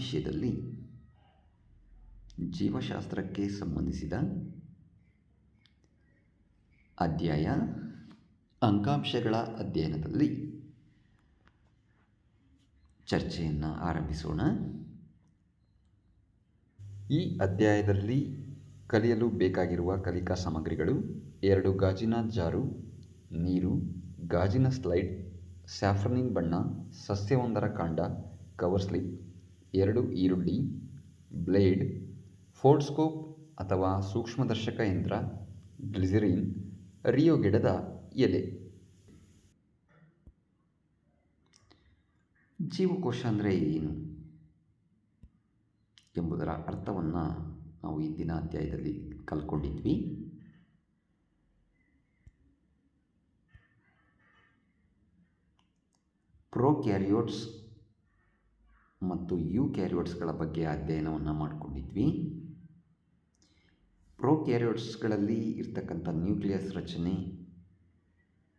ವಿಷಯದಲ್ಲಿ ಜೀವಶಾಸ್ತ್ರಕ್ಕೆ ಸಂಬಂಧಿಸಿದ ಅಧ್ಯಾಯ ಅಂಗಾಂಶಗಳ ಅಧ್ಯಯನದಲ್ಲಿ ಚರ್ಚೆಯನ್ನು ಆರಂಭಿಸೋಣ. ಈ ಅಧ್ಯಾಯದಲ್ಲಿ ಕಲಿಯಲು ಬೇಕಾಗಿರುವ ಕಲಿಕಾ ಸಾಮಗ್ರಿಗಳು: 2 ಗಾಜಿನ ಜಾರು, ನೀರು, ಗಾಜಿನ ಸ್ಲೈಡ್, ಸ್ಯಾಫ್ರನಿನ್ ಬಣ್ಣ, ಸಸ್ಯವೊಂದರ ಕಾಂಡ, ಕವರ್ ಸ್ಲಿಪ್, 2 ಈರುಳ್ಳಿ, ಬ್ಲೇಡ್, ಫೋಲ್ಡ್ಸ್ಕೋಪ್ ಅಥವಾ ಸೂಕ್ಷ್ಮದರ್ಶಕ ಯಂತ್ರ, ಗ್ಲಿಸರಿನ್, ರಿಯೋ ಗಿಡದ ಎಲೆ. ಜೀವಕೋಶ ಅಂದರೆ ಏನು ಎಂಬುದರ ಅರ್ಥವನ್ನು ನಾವು ಇಂದಿನ ಅಧ್ಯಾಯದಲ್ಲಿ ಕಲ್ಕೊಂಡಿದ್ವಿ. ಪ್ರೊಕ್ಯಾರಿಯೋಟ್ಸ್ ಮತ್ತು ಯೂಕ್ಯಾರಿಯೋಟ್ಸ್ಗಳ ಬಗ್ಗೆ ಅಧ್ಯಯನವನ್ನು ಮಾಡಿಕೊಂಡಿದ್ವಿ. ಪ್ರೊಕ್ಯಾರಿಯೋಟ್ಸ್ಗಳಲ್ಲಿ ಇರ್ತಕ್ಕಂಥ ನ್ಯೂಕ್ಲಿಯಸ್ ರಚನೆ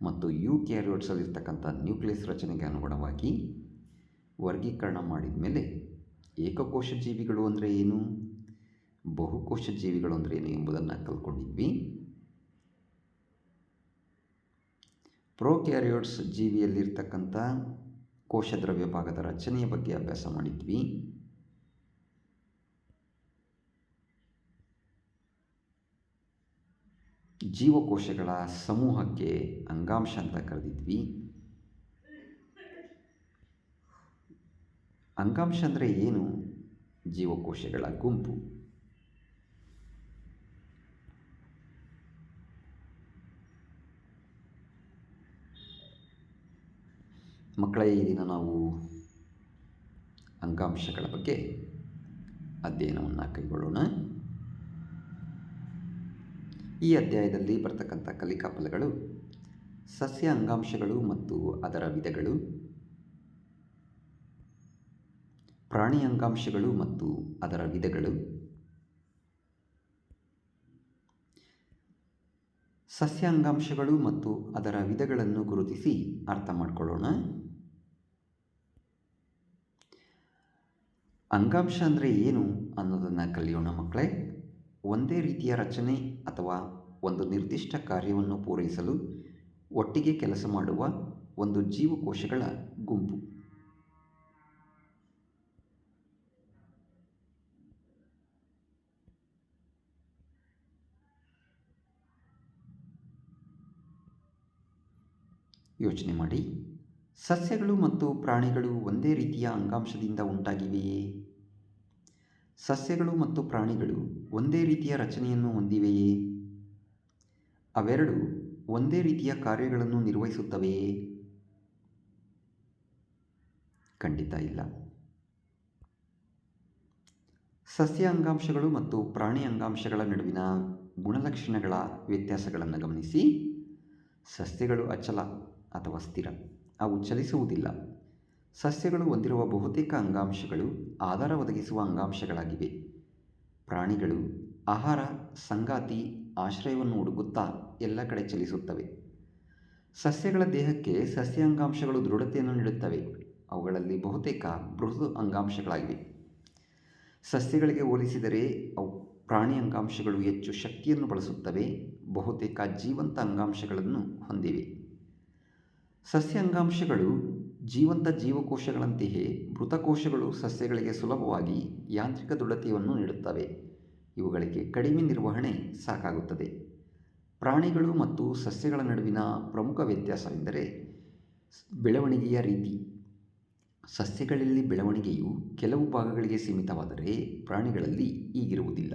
ಮತ್ತು ಯೂಕ್ಯಾರಿಯೋಟ್ಸಲ್ಲಿ ಇರ್ತಕ್ಕಂಥ ನ್ಯೂಕ್ಲಿಯಸ್ ರಚನೆಗೆ ಅನುಗುಣವಾಗಿ ವರ್ಗೀಕರಣ ಮಾಡಿದ ಮೇಲೆ ಏಕಕೋಶ ಜೀವಿಗಳು ಅಂದರೆ ಏನು, ಬಹುಕೋಶ ಜೀವಿಗಳು ಅಂದರೆ ಏನು ಎಂಬುದನ್ನು ಕಲ್ಕೊಂಡಿದ್ವಿ. ಪ್ರೊಕ್ಯಾರಿಯೋಟ್ಸ್ ಜೀವಿಯಲ್ಲಿರ್ತಕ್ಕಂಥ ಕೋಶದ್ರವ್ಯ ಭಾಗದ ರಚನೆಯ ಬಗ್ಗೆ ಅಭ್ಯಾಸ ಮಾಡಿದ್ವಿ. ಜೀವಕೋಶಗಳ ಸಮೂಹಕ್ಕೆ ಅಂಗಾಂಶ ಅಂತ ಕರೆದಿದ್ವಿ. ಅಂಗಾಂಶ ಅಂದರೆ ಏನು? ಜೀವಕೋಶಗಳ ಗುಂಪು. ಮಕ್ಕಳೇ, ಈ ದಿನ ನಾವು ಅಂಗಾಂಶಗಳ ಬಗ್ಗೆ ಅಧ್ಯಯನವನ್ನು ಕೈಗೊಳ್ಳೋಣ. ಈ ಅಧ್ಯಾಯದಲ್ಲಿ ಬರ್ತಕ್ಕಂಥ ಕಲಿಕಾ ಫಲಗಳು: ಸಸ್ಯ ಅಂಗಾಂಶಗಳು ಮತ್ತು ಅದರ ವಿಧಗಳು, ಪ್ರಾಣಿ ಅಂಗಾಂಶಗಳು ಮತ್ತು ಅದರ ವಿಧಗಳು, ಸಸ್ಯ ಅಂಗಾಂಶಗಳು ಮತ್ತು ಅದರ ವಿಧಗಳನ್ನು ಗುರುತಿಸಿ ಅರ್ಥ ಮಾಡಿಕೊಳ್ಳೋಣ. ಅಂಗಾಂಶ ಅಂದರೆ ಏನು ಅನ್ನೋದನ್ನು ಕಲಿಯೋಣ ಮಕ್ಕಳೇ. ಒಂದೇ ರೀತಿಯ ರಚನೆ ಅಥವಾ ಒಂದು ನಿರ್ದಿಷ್ಟ ಕಾರ್ಯವನ್ನು ಪೂರೈಸಲು ಒಟ್ಟಿಗೆ ಕೆಲಸ ಮಾಡುವ ಒಂದು ಜೀವಕೋಶಗಳ ಗುಂಪು. ಯೋಚನೆ ಮಾಡಿ, ಸಸ್ಯಗಳು ಮತ್ತು ಪ್ರಾಣಿಗಳು ಒಂದೇ ರೀತಿಯ ಅಂಗಾಂಶದಿಂದ ಉಂಟಾಗಿವೆಯೇ? ಸಸ್ಯಗಳು ಮತ್ತು ಪ್ರಾಣಿಗಳು ಒಂದೇ ರೀತಿಯ ರಚನೆಯನ್ನು ಹೊಂದಿವೆಯೇ? ಅವೆರಡು ಒಂದೇ ರೀತಿಯ ಕಾರ್ಯಗಳನ್ನು ನಿರ್ವಹಿಸುತ್ತವೆಯೇ? ಖಂಡಿತ ಇಲ್ಲ. ಸಸ್ಯ ಅಂಗಾಂಶಗಳು ಮತ್ತು ಪ್ರಾಣಿ ಅಂಗಾಂಶಗಳ ನಡುವಿನ ಗುಣಲಕ್ಷಣಗಳ ವ್ಯತ್ಯಾಸಗಳನ್ನು ಗಮನಿಸಿ. ಸಸ್ಯಗಳು ಅಚಲ ಅಥವಾ ಸ್ಥಿರ, ಅವು ಚಲಿಸುವುದಿಲ್ಲ. ಸಸ್ಯಗಳು ಹೊಂದಿರುವ ಬಹುತೇಕ ಅಂಗಾಂಶಗಳು ಆಧಾರ ಒದಗಿಸುವ ಅಂಗಾಂಶಗಳಾಗಿವೆ. ಪ್ರಾಣಿಗಳು ಆಹಾರ, ಸಂಗಾತಿ, ಆಶ್ರಯವನ್ನು ಹುಡುಕುತ್ತಾ ಎಲ್ಲ ಕಡೆ ಚಲಿಸುತ್ತವೆ. ಸಸ್ಯಗಳ ದೇಹಕ್ಕೆ ಸಸ್ಯ ಅಂಗಾಂಶಗಳು ದೃಢತೆಯನ್ನು ನೀಡುತ್ತವೆ. ಅವುಗಳಲ್ಲಿ ಬಹುತೇಕ ಮೃದು ಅಂಗಾಂಶಗಳಾಗಿವೆ. ಸಸ್ಯಗಳಿಗೆ ಹೋಲಿಸಿದರೆ ಪ್ರಾಣಿ ಅಂಗಾಂಶಗಳು ಹೆಚ್ಚು ಶಕ್ತಿಯನ್ನು ಬಳಸುತ್ತವೆ. ಬಹುತೇಕ ಜೀವಂತ ಅಂಗಾಂಶಗಳನ್ನು ಹೊಂದಿವೆ. ಸಸ್ಯ ಅಂಗಾಂಶಗಳು ಜೀವಂತ ಜೀವಕೋಶಗಳಂತೆಯೇ ಮೃತ ಕೋಶಗಳು ಸಸ್ಯಗಳಿಗೆ ಸುಲಭವಾಗಿ ಯಾಂತ್ರಿಕ ದೃಢತೆಯನ್ನು ನೀಡುತ್ತವೆ. ಇವುಗಳಿಗೆ ಕಡಿಮೆ ನಿರ್ವಹಣೆ ಸಾಕಾಗುತ್ತದೆ. ಪ್ರಾಣಿಗಳು ಮತ್ತು ಸಸ್ಯಗಳ ನಡುವಿನ ಪ್ರಮುಖ ವ್ಯತ್ಯಾಸವೆಂದರೆ ಬೆಳವಣಿಗೆಯ ರೀತಿ. ಸಸ್ಯಗಳಲ್ಲಿ ಬೆಳವಣಿಗೆಯು ಕೆಲವು ಭಾಗಗಳಿಗೆ ಸೀಮಿತವಾದರೆ ಪ್ರಾಣಿಗಳಲ್ಲಿ ಹೀಗಿರುವುದಿಲ್ಲ.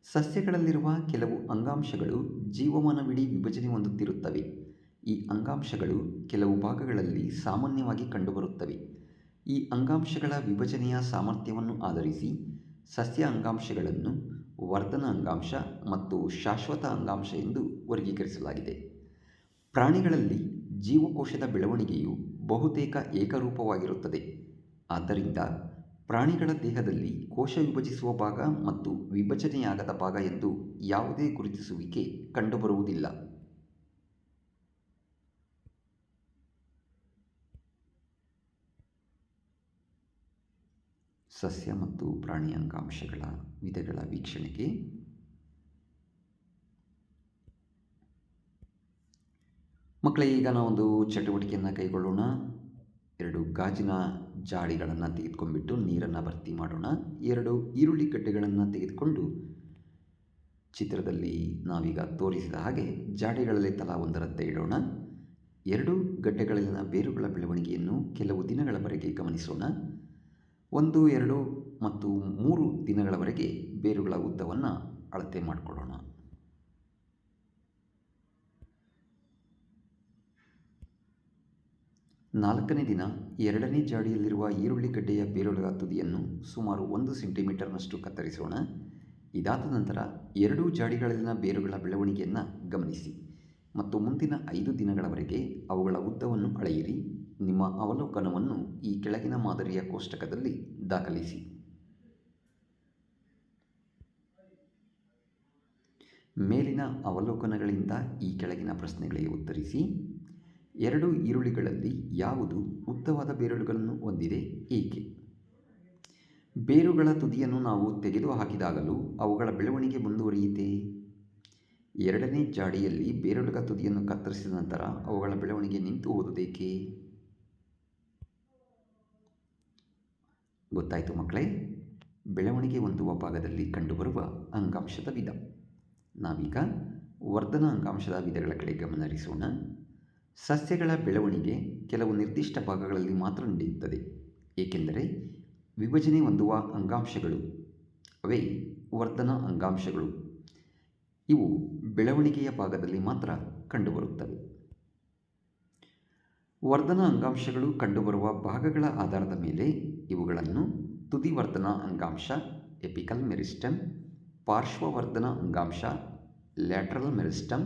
ಸಸ್ಯಗಳಲ್ಲಿರುವ ಕೆಲವು ಅಂಗಾಂಶಗಳು ಜೀವಮಾನವಿಡೀ ವಿಭಜನೆ ಹೊಂದುತ್ತಿರುತ್ತವೆ. ಈ ಅಂಗಾಂಶಗಳು ಕೆಲವು ಭಾಗಗಳಲ್ಲಿ ಸಾಮಾನ್ಯವಾಗಿ ಕಂಡುಬರುತ್ತವೆ. ಈ ಅಂಗಾಂಶಗಳ ವಿಭಜನೆಯ ಸಾಮರ್ಥ್ಯವನ್ನು ಆಧರಿಸಿ ಸಸ್ಯ ಅಂಗಾಂಶಗಳನ್ನು ವರ್ಧನ ಅಂಗಾಂಶ ಮತ್ತು ಶಾಶ್ವತ ಅಂಗಾಂಶ ಎಂದು ವರ್ಗೀಕರಿಸಲಾಗಿದೆ. ಪ್ರಾಣಿಗಳಲ್ಲಿ ಜೀವಕೋಶದ ಬೆಳವಣಿಗೆಯು ಬಹುತೇಕ ಏಕರೂಪವಾಗಿರುತ್ತದೆ. ಆದ್ದರಿಂದ ಪ್ರಾಣಿಗಳ ದೇಹದಲ್ಲಿ ಕೋಶ ವಿಭಜಿಸುವ ಭಾಗ ಮತ್ತು ವಿಭಜನೆಯಾಗದ ಭಾಗ ಎಂದು ಯಾವುದೇ ಗುರುತಿಸುವಿಕೆ ಕಂಡುಬರುವುದಿಲ್ಲ. ಸಸ್ಯ ಮತ್ತು ಪ್ರಾಣಿ ಅಂಗಾಂಶಗಳ ವಿಧಗಳ ವೀಕ್ಷಣೆಗೆ ಮಕ್ಕಳೇ, ಈಗ ನಾವೊಂದು ಚಟುವಟಿಕೆಯನ್ನು ಕೈಗೊಳ್ಳೋಣ. 2 ಗಾಜಿನ ಜಾಡಿಗಳನ್ನು ತೆಗೆದುಕೊಂಡ್ಬಿಟ್ಟು ನೀರನ್ನು ಭರ್ತಿ ಮಾಡೋಣ. 2 ಈರುಳ್ಳಿ ಗಡ್ಡೆಗಳನ್ನು ತೆಗೆದುಕೊಂಡು ಚಿತ್ರದಲ್ಲಿ ನಾವೀಗ ತೋರಿಸಿದ ಹಾಗೆ ಜಾಡಿಗಳಲ್ಲಿ ತಲಾ ಒಂದರಂತೆ ಇಡೋಣ. 2 ಗಡ್ಡೆಗಳಲ್ಲಿನ ಬೇರುಗಳ ಬೆಳವಣಿಗೆಯನ್ನು ಕೆಲವು ದಿನಗಳವರೆಗೆ ಗಮನಿಸೋಣ. 1, 2 ಮತ್ತು 3 ದಿನಗಳವರೆಗೆ ಬೇರುಗಳ ಉದ್ದವನ್ನು ಅಳತೆ ಮಾಡಿಕೊಳ್ಳೋಣ. ನಾಲ್ಕನೇ ದಿನ 2ನೇ ಜಾಡಿಯಲ್ಲಿರುವ ಈರುಳ್ಳಿ ಗಡ್ಡೆಯ ಬೇರುಗಳ ತುದಿಯನ್ನು ಸುಮಾರು 1 ಸೆಂಟಿಮೀಟರ್ನಷ್ಟು ಕತ್ತರಿಸೋಣ. ಇದಾದ ನಂತರ 2 ಜಾಡಿಗಳಲ್ಲಿನ ಬೇರುಗಳ ಬೆಳವಣಿಗೆಯನ್ನು ಗಮನಿಸಿ ಮತ್ತು ಮುಂದಿನ 5 ದಿನಗಳವರೆಗೆ ಅವುಗಳ ಉದ್ದವನ್ನು ಅಳೆಯಿರಿ. ನಿಮ್ಮ ಅವಲೋಕನವನ್ನು ಈ ಕೆಳಗಿನ ಮಾದರಿಯ ಕೋಷ್ಟಕದಲ್ಲಿ ದಾಖಲಿಸಿ. ಮೇಲಿನ ಅವಲೋಕನಗಳಿಂದ ಈ ಕೆಳಗಿನ ಪ್ರಶ್ನೆಗಳಿಗೆ ಉತ್ತರಿಸಿ. 2 ಈರುಳ್ಳಿಗಳಲ್ಲಿ ಯಾವುದು ಉದ್ದವಾದ ಬೇರುಗಳನ್ನು ಹೊಂದಿದೆ, ಏಕೆ? ಬೇರುಗಳ ತುದಿಯನ್ನು ನಾವು ತೆಗೆದುಹಾಕಿದಾಗಲೂ ಅವುಗಳ ಬೆಳವಣಿಗೆ ಮುಂದುವರಿಯಿತೆ. 2ನೇ ಜಾಡಿಯಲ್ಲಿ ಬೇರುಗಳ ತುದಿಯನ್ನು ಕತ್ತರಿಸಿದ ನಂತರ ಅವುಗಳ ಬೆಳವಣಿಗೆ ನಿಂತು ಹೋದುದೇಕೆ? ಗೊತ್ತಾಯಿತು ಮಕ್ಕಳೇ, ಬೆಳವಣಿಗೆ ಹೊಂದುವ ಭಾಗದಲ್ಲಿ ಕಂಡುಬರುವ ಅಂಗಾಂಶದ ವಿಧ. ನಾವೀಗ ವರ್ಧನ ಅಂಗಾಂಶದ ವಿಧಗಳ ಕಡೆ ಗಮನ ಹರಿಸೋಣ. ಸಸ್ಯಗಳ ಬೆಳವಣಿಗೆ ಕೆಲವು ನಿರ್ದಿಷ್ಟ ಭಾಗಗಳಲ್ಲಿ ಮಾತ್ರ ನಡೆಯುತ್ತದೆ, ಏಕೆಂದರೆ ವಿಭಜನೆ ಹೊಂದುವ ಅಂಗಾಂಶಗಳು ಅವೇ ವರ್ಧನ ಅಂಗಾಂಶಗಳು. ಇವು ಬೆಳವಣಿಗೆಯ ಭಾಗದಲ್ಲಿ ಮಾತ್ರ ಕಂಡುಬರುತ್ತವೆ. ವರ್ಧನ ಅಂಗಾಂಶಗಳು ಕಂಡುಬರುವ ಭಾಗಗಳ ಆಧಾರದ ಮೇಲೆ ಇವುಗಳನ್ನು ತುದಿವರ್ಧನ ಅಂಗಾಂಶ ಎಪಿಕಲ್ ಮೆರಿಸ್ಟಮ್, ಪಾರ್ಶ್ವವರ್ಧನ ಅಂಗಾಂಶ ಲ್ಯಾಟರಲ್ ಮೆರಿಸ್ಟಮ್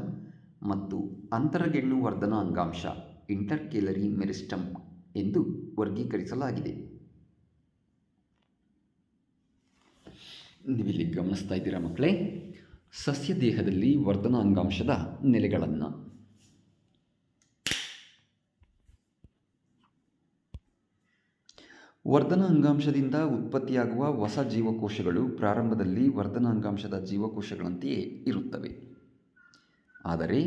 ಮತ್ತು ಅಂತರಗೆಣ್ಣು ವರ್ಧನ ಅಂಗಾಂಶ ಇಂಟರ್ಕೇಲರಿ ಮೆರಿಸ್ಟಮ್ ಎಂದು ವರ್ಗೀಕರಿಸಲಾಗಿದೆ. ನೀವಿಲ್ಲಿ ಗಮನಿಸ್ತಾ ಇದ್ದೀರಾ ಮಕ್ಕಳೇ, ಸಸ್ಯ ದೇಹದಲ್ಲಿ ವರ್ಧನ ಅಂಗಾಂಶದ ನೆಲೆಗಳನ್ನು. ವರ್ಧನ ಅಂಗಾಂಶದಿಂದ ಉತ್ಪತ್ತಿಯಾಗುವ ಹೊಸ ಜೀವಕೋಶಗಳು ಪ್ರಾರಂಭದಲ್ಲಿ ವರ್ಧನ ಅಂಗಾಂಶದ ಜೀವಕೋಶಗಳಂತೆಯೇ ಇರುತ್ತವೆ. ಆದರೆ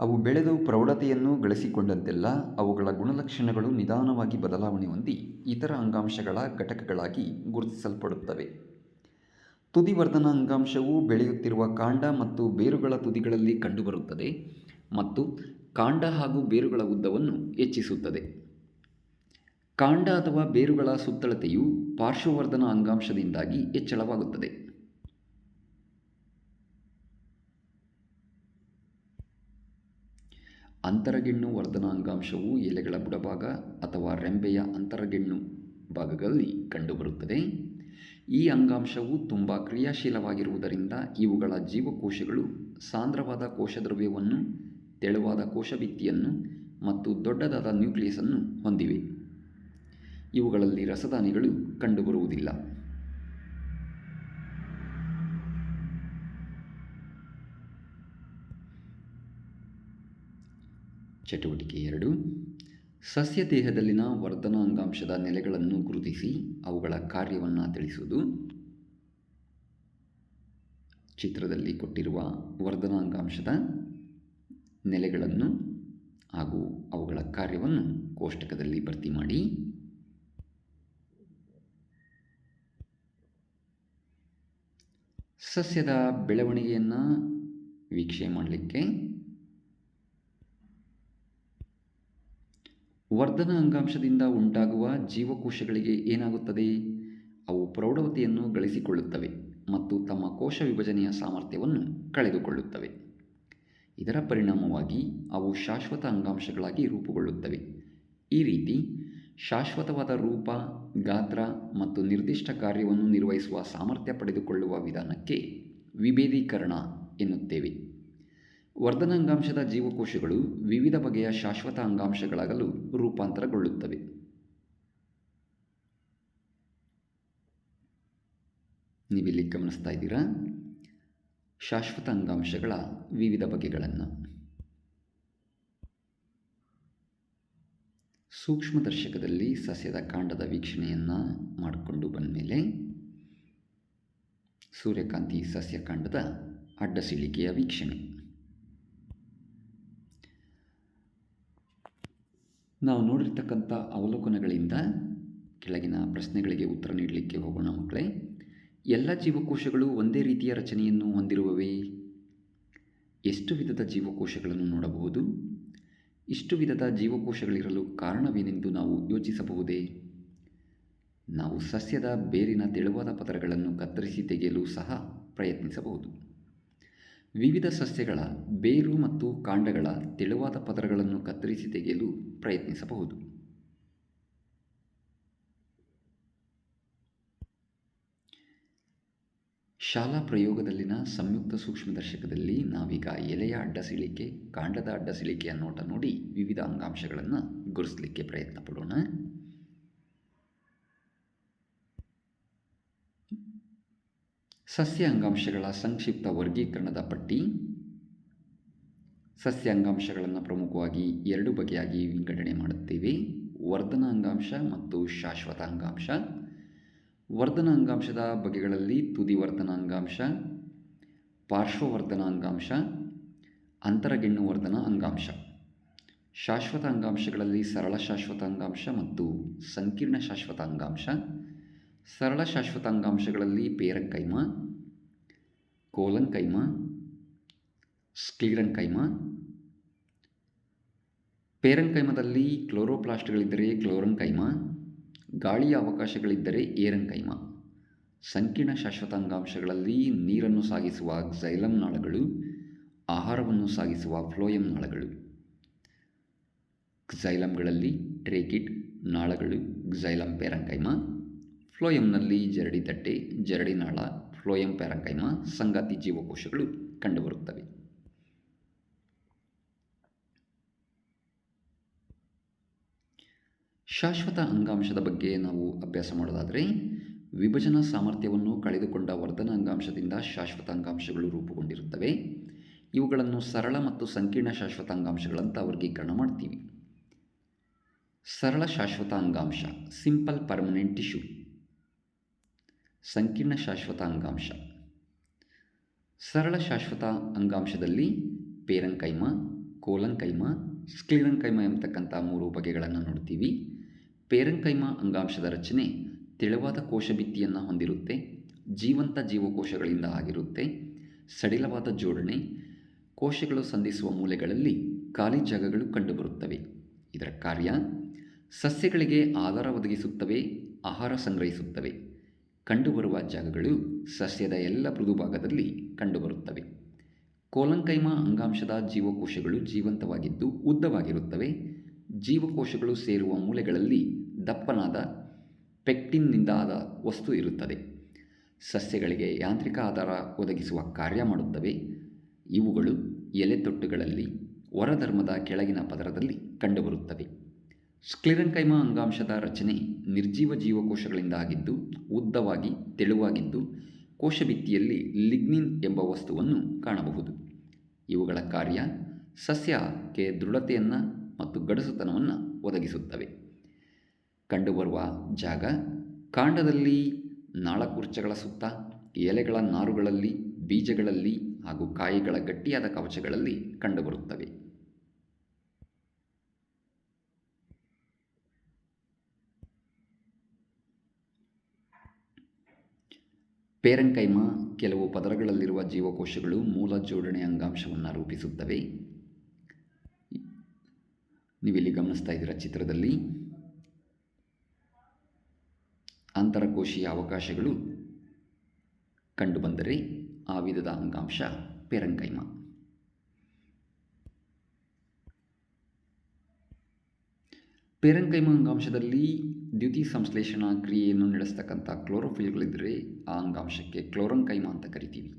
ಅವು ಬೆಳೆದು ಪ್ರೌಢತೆಯನ್ನು ಗಳಿಸಿಕೊಂಡಂತೆಲ್ಲ ಅವುಗಳ ಗುಣಲಕ್ಷಣಗಳು ನಿಧಾನವಾಗಿ ಬದಲಾವಣೆ ಹೊಂದಿ ಇತರ ಅಂಗಾಂಶಗಳ ಘಟಕಗಳಾಗಿ ಗುರುತಿಸಲ್ಪಡುತ್ತವೆ. ತುದಿವರ್ಧನ ಅಂಗಾಂಶವು ಬೆಳೆಯುತ್ತಿರುವ ಕಾಂಡ ಮತ್ತು ಬೇರುಗಳ ತುದಿಗಳಲ್ಲಿ ಕಂಡುಬರುತ್ತದೆ ಮತ್ತು ಕಾಂಡ ಹಾಗೂ ಬೇರುಗಳ ಉದ್ದವನ್ನು ಹೆಚ್ಚಿಸುತ್ತದೆ. ಕಾಂಡ ಅಥವಾ ಬೇರುಗಳ ಸುತ್ತಳತೆಯು ಪಾರ್ಶ್ವವರ್ಧನ ಅಂಗಾಂಶದಿಂದಾಗಿ ಹೆಚ್ಚಳವಾಗುತ್ತದೆ. ಅಂತರಗೆಣ್ಣು ವರ್ಧನ ಅಂಗಾಂಶವು ಎಲೆಗಳ ಬುಡಭಾಗ ಅಥವಾ ರೆಂಬೆಯ ಅಂತರಗೆಣ್ಣು ಭಾಗಗಳಲ್ಲಿ ಕಂಡುಬರುತ್ತದೆ. ಈ ಅಂಗಾಂಶವು ತುಂಬ ಕ್ರಿಯಾಶೀಲವಾಗಿರುವುದರಿಂದ ಇವುಗಳ ಜೀವಕೋಶಗಳು ಸಾಂದ್ರವಾದ ಕೋಶದ್ರವ್ಯವನ್ನು, ತೆಳುವಾದ ಕೋಶಭಿತ್ತಿಯನ್ನು ಮತ್ತು ದೊಡ್ಡದಾದ ನ್ಯೂಕ್ಲಿಯಸ್ಅನ್ನು ಹೊಂದಿವೆ. ಇವುಗಳಲ್ಲಿ ರಸದಾನಿಗಳು ಕಂಡುಬರುವುದಿಲ್ಲ. ಚಟುವಟಿಕೆ 2. ಸಸ್ಯ ದೇಹದಲ್ಲಿನ ವರ್ಧನ ಅಂಗಾಂಶದ ನೆಲೆಗಳನ್ನು ಗುರುತಿಸಿ ಅವುಗಳ ಕಾರ್ಯವನ್ನು ತಿಳಿಸುವುದು. ಚಿತ್ರದಲ್ಲಿ ಕೊಟ್ಟಿರುವ ವರ್ಧನ ಅಂಗಾಂಶದ ನೆಲೆಗಳನ್ನು ಹಾಗೂ ಅವುಗಳ ಕಾರ್ಯವನ್ನು ಕೋಷ್ಟಕದಲ್ಲಿ ಭರ್ತಿ ಮಾಡಿ. ಸಸ್ಯದ ಬೆಳವಣಿಗೆಯನ್ನು ವೀಕ್ಷಣೆ ಮಾಡಲಿಕ್ಕೆ ವರ್ಧನ ಅಂಗಾಂಶದಿಂದ ಉಂಟಾಗುವ ಜೀವಕೋಶಗಳಿಗೆ ಏನಾಗುತ್ತದೆ? ಅವು ಪ್ರೌಢತೆಯನ್ನು ಗಳಿಸಿಕೊಳ್ಳುತ್ತವೆ ಮತ್ತು ತಮ್ಮ ಕೋಶ ವಿಭಜನೆಯ ಸಾಮರ್ಥ್ಯವನ್ನು ಕಳೆದುಕೊಳ್ಳುತ್ತವೆ. ಇದರ ಪರಿಣಾಮವಾಗಿ ಅವು ಶಾಶ್ವತ ಅಂಗಾಂಶಗಳಾಗಿ ರೂಪುಗೊಳ್ಳುತ್ತವೆ. ಈ ರೀತಿ ಶಾಶ್ವತವಾದ ರೂಪ, ಗಾತ್ರ ಮತ್ತು ನಿರ್ದಿಷ್ಟ ಕಾರ್ಯವನ್ನು ನಿರ್ವಹಿಸುವ ಸಾಮರ್ಥ್ಯ ಪಡೆದುಕೊಳ್ಳುವ ವಿಧಾನಕ್ಕೆ ವಿಭೇದೀಕರಣ ಎನ್ನುತ್ತೇವೆ. ವರ್ಧನ ಅಂಗಾಂಶದ ಜೀವಕೋಶಗಳು ವಿವಿಧ ಬಗೆಯ ಶಾಶ್ವತ ಅಂಗಾಂಶಗಳಾಗಲು ರೂಪಾಂತರಗೊಳ್ಳುತ್ತವೆ. ನೀವಿಲ್ಲಿ ಗಮನಿಸ್ತಾ ಇದ್ದೀರಾ ಶಾಶ್ವತ ಅಂಗಾಂಶಗಳ ವಿವಿಧ ಬಗೆಗಳನ್ನು. ಸೂಕ್ಷ್ಮದರ್ಶಕದಲ್ಲಿ ಸಸ್ಯದ ಕಾಂಡದ ವೀಕ್ಷಣೆಯನ್ನು ಮಾಡಿಕೊಂಡು ಬಂದ ಮೇಲೆ ಸೂರ್ಯಕಾಂತಿ ಸಸ್ಯ ಕಾಂಡದ ಅಡ್ಡ ಸೀಳಿಕೆಯ ವೀಕ್ಷಣೆ. ನಾವು ನೋಡಿರ್ತಕ್ಕಂಥ ಅವಲೋಕನಗಳಿಂದ ಕೆಳಗಿನ ಪ್ರಶ್ನೆಗಳಿಗೆ ಉತ್ತರ ನೀಡಲಿಕ್ಕೆ ಹೋಗೋಣ ಮಕ್ಕಳೇ. ಎಲ್ಲ ಜೀವಕೋಶಗಳು ಒಂದೇ ರೀತಿಯ ರಚನೆಯನ್ನು ಹೊಂದಿರುವವೇ? ಎಷ್ಟು ವಿಧದ ಜೀವಕೋಶಗಳನ್ನು ನೋಡಬಹುದು? ಇಷ್ಟು ವಿಧದ ಜೀವಕೋಶಗಳಿರಲು ಕಾರಣವೇನೆಂದು ನಾವು ಯೋಚಿಸಬಹುದೇ? ನಾವು ಸಸ್ಯದ ಬೇರಿನ ತೆಳುವಾದ ಪದರಗಳನ್ನು ಕತ್ತರಿಸಿ ತೆಗೆಯಲು ಸಹ ಪ್ರಯತ್ನಿಸಬಹುದು. ವಿವಿಧ ಸಸ್ಯಗಳ ಬೇರು ಮತ್ತು ಕಾಂಡಗಳ ತೆಳುವಾದ ಪದರಗಳನ್ನು ಕತ್ತರಿಸಿ ತೆಗೆಯಲು ಪ್ರಯತ್ನಿಸಬಹುದು. ಶಾಲಾ ಪ್ರಯೋಗದಲ್ಲಿನ ಸಂಯುಕ್ತ ಸೂಕ್ಷ್ಮದರ್ಶಕದಲ್ಲಿ ನಾವೀಗ ಎಲೆಯ ಅಡ್ಡಸಿಳಿಕೆ, ಕಾಂಡದ ಅಡ್ಡಸಿಳಿಕೆಯ ನೋಟ ನೋಡಿ ವಿವಿಧ ಅಂಗಾಂಶಗಳನ್ನು ಗುರುತಿಸಲಿಕ್ಕೆ ಪ್ರಯತ್ನ ಪಡೋಣ. ಸಸ್ಯ ಅಂಗಾಂಶಗಳ ಸಂಕ್ಷಿಪ್ತ ವರ್ಗೀಕರಣದ ಪಟ್ಟಿ. ಸಸ್ಯ ಅಂಗಾಂಶಗಳನ್ನು ಪ್ರಮುಖವಾಗಿ ಎರಡು ಬಗೆಯಾಗಿ ವಿಂಗಡಣೆ ಮಾಡುತ್ತೇವೆ: ವರ್ಧನ ಅಂಗಾಂಶ ಮತ್ತು ಶಾಶ್ವತ ಅಂಗಾಂಶ. ವರ್ಧನ ಅಂಗಾಂಶದ ಬಗೆಗಳಲ್ಲಿ ತುದಿವರ್ಧನ ಅಂಗಾಂಶ, ಪಾರ್ಶ್ವವರ್ಧನ ಅಂಗಾಂಶ, ಅಂತರಗೆಣ್ಣು ವರ್ಧನ ಅಂಗಾಂಶ. ಶಾಶ್ವತ ಅಂಗಾಂಶಗಳಲ್ಲಿ ಸರಳ ಶಾಶ್ವತ ಅಂಗಾಂಶ ಮತ್ತು ಸಂಕೀರ್ಣ ಶಾಶ್ವತ ಅಂಗಾಂಶ. ಸರಳ ಶಾಶ್ವತ ಅಂಗಾಂಶಗಳಲ್ಲಿ ಪೇರಂಕೈಮ, ಕೋಲಂಕೈಮ, ಸ್ಕ್ಲಿರಂಕೈಮ. ಪೇರಂಕೈಮದಲ್ಲಿ ಕ್ಲೋರೋಪ್ಲಾಸ್ಟ್ಗಳಿದ್ದರೆ ಕ್ಲೋರಂಕೈಮ, ಗಾಳಿಯ ಅವಕಾಶಗಳಿದ್ದರೆ ಏರಂಕೈಮ. ಸಂಕೀರ್ಣ ಶಾಶ್ವತ ಅಂಗಾಂಶಗಳಲ್ಲಿ ನೀರನ್ನು ಸಾಗಿಸುವ ಕ್ಸೈಲಮ್ ನಾಳಗಳು, ಆಹಾರವನ್ನು ಸಾಗಿಸುವ ಫ್ಲೋಯಂ ನಾಳಗಳು. ಕ್ಸೈಲಮ್ಗಳಲ್ಲಿ ಟ್ರೇಕಿಡ್ ನಾಳಗಳು, ಕ್ಸೈಲಮ್ ಪೇರಂಕೈಮ. ಫ್ಲೋಯಂನಲ್ಲಿ ಜರಡಿ ತಟ್ಟೆ, ಜರಡಿ ನಾಳ, ಫ್ಲೋಯಂ ಪ್ಯಾರಂಕೈಮ ಸಂಗಾತಿ ಜೀವಕೋಶಗಳು ಕಂಡುಬರುತ್ತವೆ. ಶಾಶ್ವತ ಅಂಗಾಂಶದ ಬಗ್ಗೆ ನಾವು ಅಭ್ಯಾಸ ಮಾಡೋದಾದರೆ, ವಿಭಜನಾ ಸಾಮರ್ಥ್ಯವನ್ನು ಕಳೆದುಕೊಂಡ ವರ್ಧನ ಅಂಗಾಂಶದಿಂದ ಶಾಶ್ವತ ಅಂಗಾಂಶಗಳು ರೂಪುಗೊಂಡಿರುತ್ತವೆ. ಇವುಗಳನ್ನು ಸರಳ ಮತ್ತು ಸಂಕೀರ್ಣ ಶಾಶ್ವತ ಅಂಗಾಂಶಗಳಂತ ವರ್ಗೀಕರಣ ಮಾಡ್ತೀವಿ. ಸರಳ ಶಾಶ್ವತ ಅಂಗಾಂಶ ಸಿಂಪಲ್ ಪರ್ಮನೆಂಟ್ ಟಿಶ್ಯೂ. ಸಂಕೀರ್ಣ ಶಾಶ್ವತ ಅಂಗಾಂಶ. ಸರಳ ಶಾಶ್ವತ ಅಂಗಾಂಶದಲ್ಲಿ ಪೇರಂಕೈಮ, ಕೋಲಂಕೈಮ, ಸ್ಕ್ಲಿರಂಕೈಮ ಎಂಬತಕ್ಕಂಥ 3 ಬಗೆಗಳನ್ನು ನೋಡ್ತೀವಿ. ಪೇರಂಕೈಮ ಅಂಗಾಂಶದ ರಚನೆ ತೆಳುವಾದ ಕೋಶಭಿತ್ತಿಯನ್ನು ಹೊಂದಿರುತ್ತೆ, ಜೀವಂತ ಜೀವಕೋಶಗಳಿಂದ ಆಗಿರುತ್ತೆ, ಸಡಿಲವಾದ ಜೋಡಣೆ, ಕೋಶಗಳು ಸಂಧಿಸುವ ಮೂಲೆಗಳಲ್ಲಿ ಖಾಲಿ ಜಾಗಗಳು ಕಂಡುಬರುತ್ತವೆ. ಇದರ ಕಾರ್ಯ ಸಸ್ಯಗಳಿಗೆ ಆಧಾರ ಒದಗಿಸುತ್ತವೆ, ಆಹಾರ ಸಂಗ್ರಹಿಸುತ್ತವೆ. ಕಂಡುಬರುವ ಜಾಗಗಳು ಸಸ್ಯದ ಎಲ್ಲ ಮೃದು ಭಾಗದಲ್ಲಿ ಕಂಡುಬರುತ್ತವೆ. ಕೋಲಂಕೈಮ ಅಂಗಾಂಶದ ಜೀವಕೋಶಗಳು ಜೀವಂತವಾಗಿದ್ದು ಉದ್ದವಾಗಿರುತ್ತವೆ. ಜೀವಕೋಶಗಳು ಸೇರುವ ಮೂಲೆಗಳಲ್ಲಿ ದಪ್ಪನಾದ ಪೆಕ್ಟಿನ್ನಿಂದಾದ ವಸ್ತು ಇರುತ್ತದೆ. ಸಸ್ಯಗಳಿಗೆ ಯಾಂತ್ರಿಕ ಆಧಾರ ಒದಗಿಸುವ ಕಾರ್ಯ ಮಾಡುತ್ತವೆ. ಇವುಗಳು ಎಲೆತೊಟ್ಟುಗಳಲ್ಲಿ ಹೊರಧರ್ಮದ ಕೆಳಗಿನ ಪದರದಲ್ಲಿ ಕಂಡುಬರುತ್ತವೆ. ಸ್ಕ್ಲಿರಂಕೈಮ ಅಂಗಾಂಶದ ರಚನೆ ನಿರ್ಜೀವ ಜೀವಕೋಶಗಳಿಂದ ಆಗಿದ್ದು ಉದ್ದವಾಗಿ ತೆಳುವಾಗಿದ್ದು ಕೋಶಭಿತ್ತಿಯಲ್ಲಿ ಲಿಗ್ನಿನ್ ಎಂಬ ವಸ್ತುವನ್ನು ಕಾಣಬಹುದು. ಇವುಗಳ ಕಾರ್ಯ ಸಸ್ಯಕ್ಕೆ ದೃಢತೆಯನ್ನು ಮತ್ತು ಗಡಸುತನವನ್ನು ಒದಗಿಸುತ್ತವೆ. ಕಂಡುಬರುವ ಜಾಗ ಕಾಂಡದಲ್ಲಿ, ನಾಳಕೂರ್ಚಗಳ ಸುತ್ತ, ಎಲೆಗಳ ನಾರುಗಳಲ್ಲಿ, ಬೀಜಗಳಲ್ಲಿ ಹಾಗೂ ಕಾಯಿಗಳ ಗಟ್ಟಿಯಾದ ಕವಚಗಳಲ್ಲಿ ಕಂಡುಬರುತ್ತವೆ. ಪೇರಂಕೈಮ ಕೆಲವು ಪದರಗಳಲ್ಲಿರುವ ಜೀವಕೋಶಗಳು ಮೂಲ ಜೋಡಣೆ ಅಂಗಾಂಶವನ್ನು ರೂಪಿಸುತ್ತವೆ. ನೀವಿಲ್ಲಿ ಗಮನಿಸ್ತಾ ಇದ್ದೀರ ಚಿತ್ರದಲ್ಲಿ ಅಂತರಕೋಶೀಯ ಅವಕಾಶಗಳು ಕಂಡುಬಂದರೆ ಆ ವಿಧದ ಅಂಗಾಂಶ ಪೇರಂಕೈಮ. ಪೇರಂಕೈಮ ಅಂಗಾಂಶದಲ್ಲಿ ದ್ಯುತಿ ಸಂಶ್ಲೇಷಣಾ ಕ್ರಿಯೆಯನ್ನು ನಡೆಸ್ತಕ್ಕಂಥ ಕ್ಲೋರೋಫಿಲ್ಗಳಿದ್ದರೆ ಆ ಅಂಗಾಂಶಕ್ಕೆ ಕ್ಲೋರಂಕೈಮ ಅಂತ ಕರಿತೀವಿ.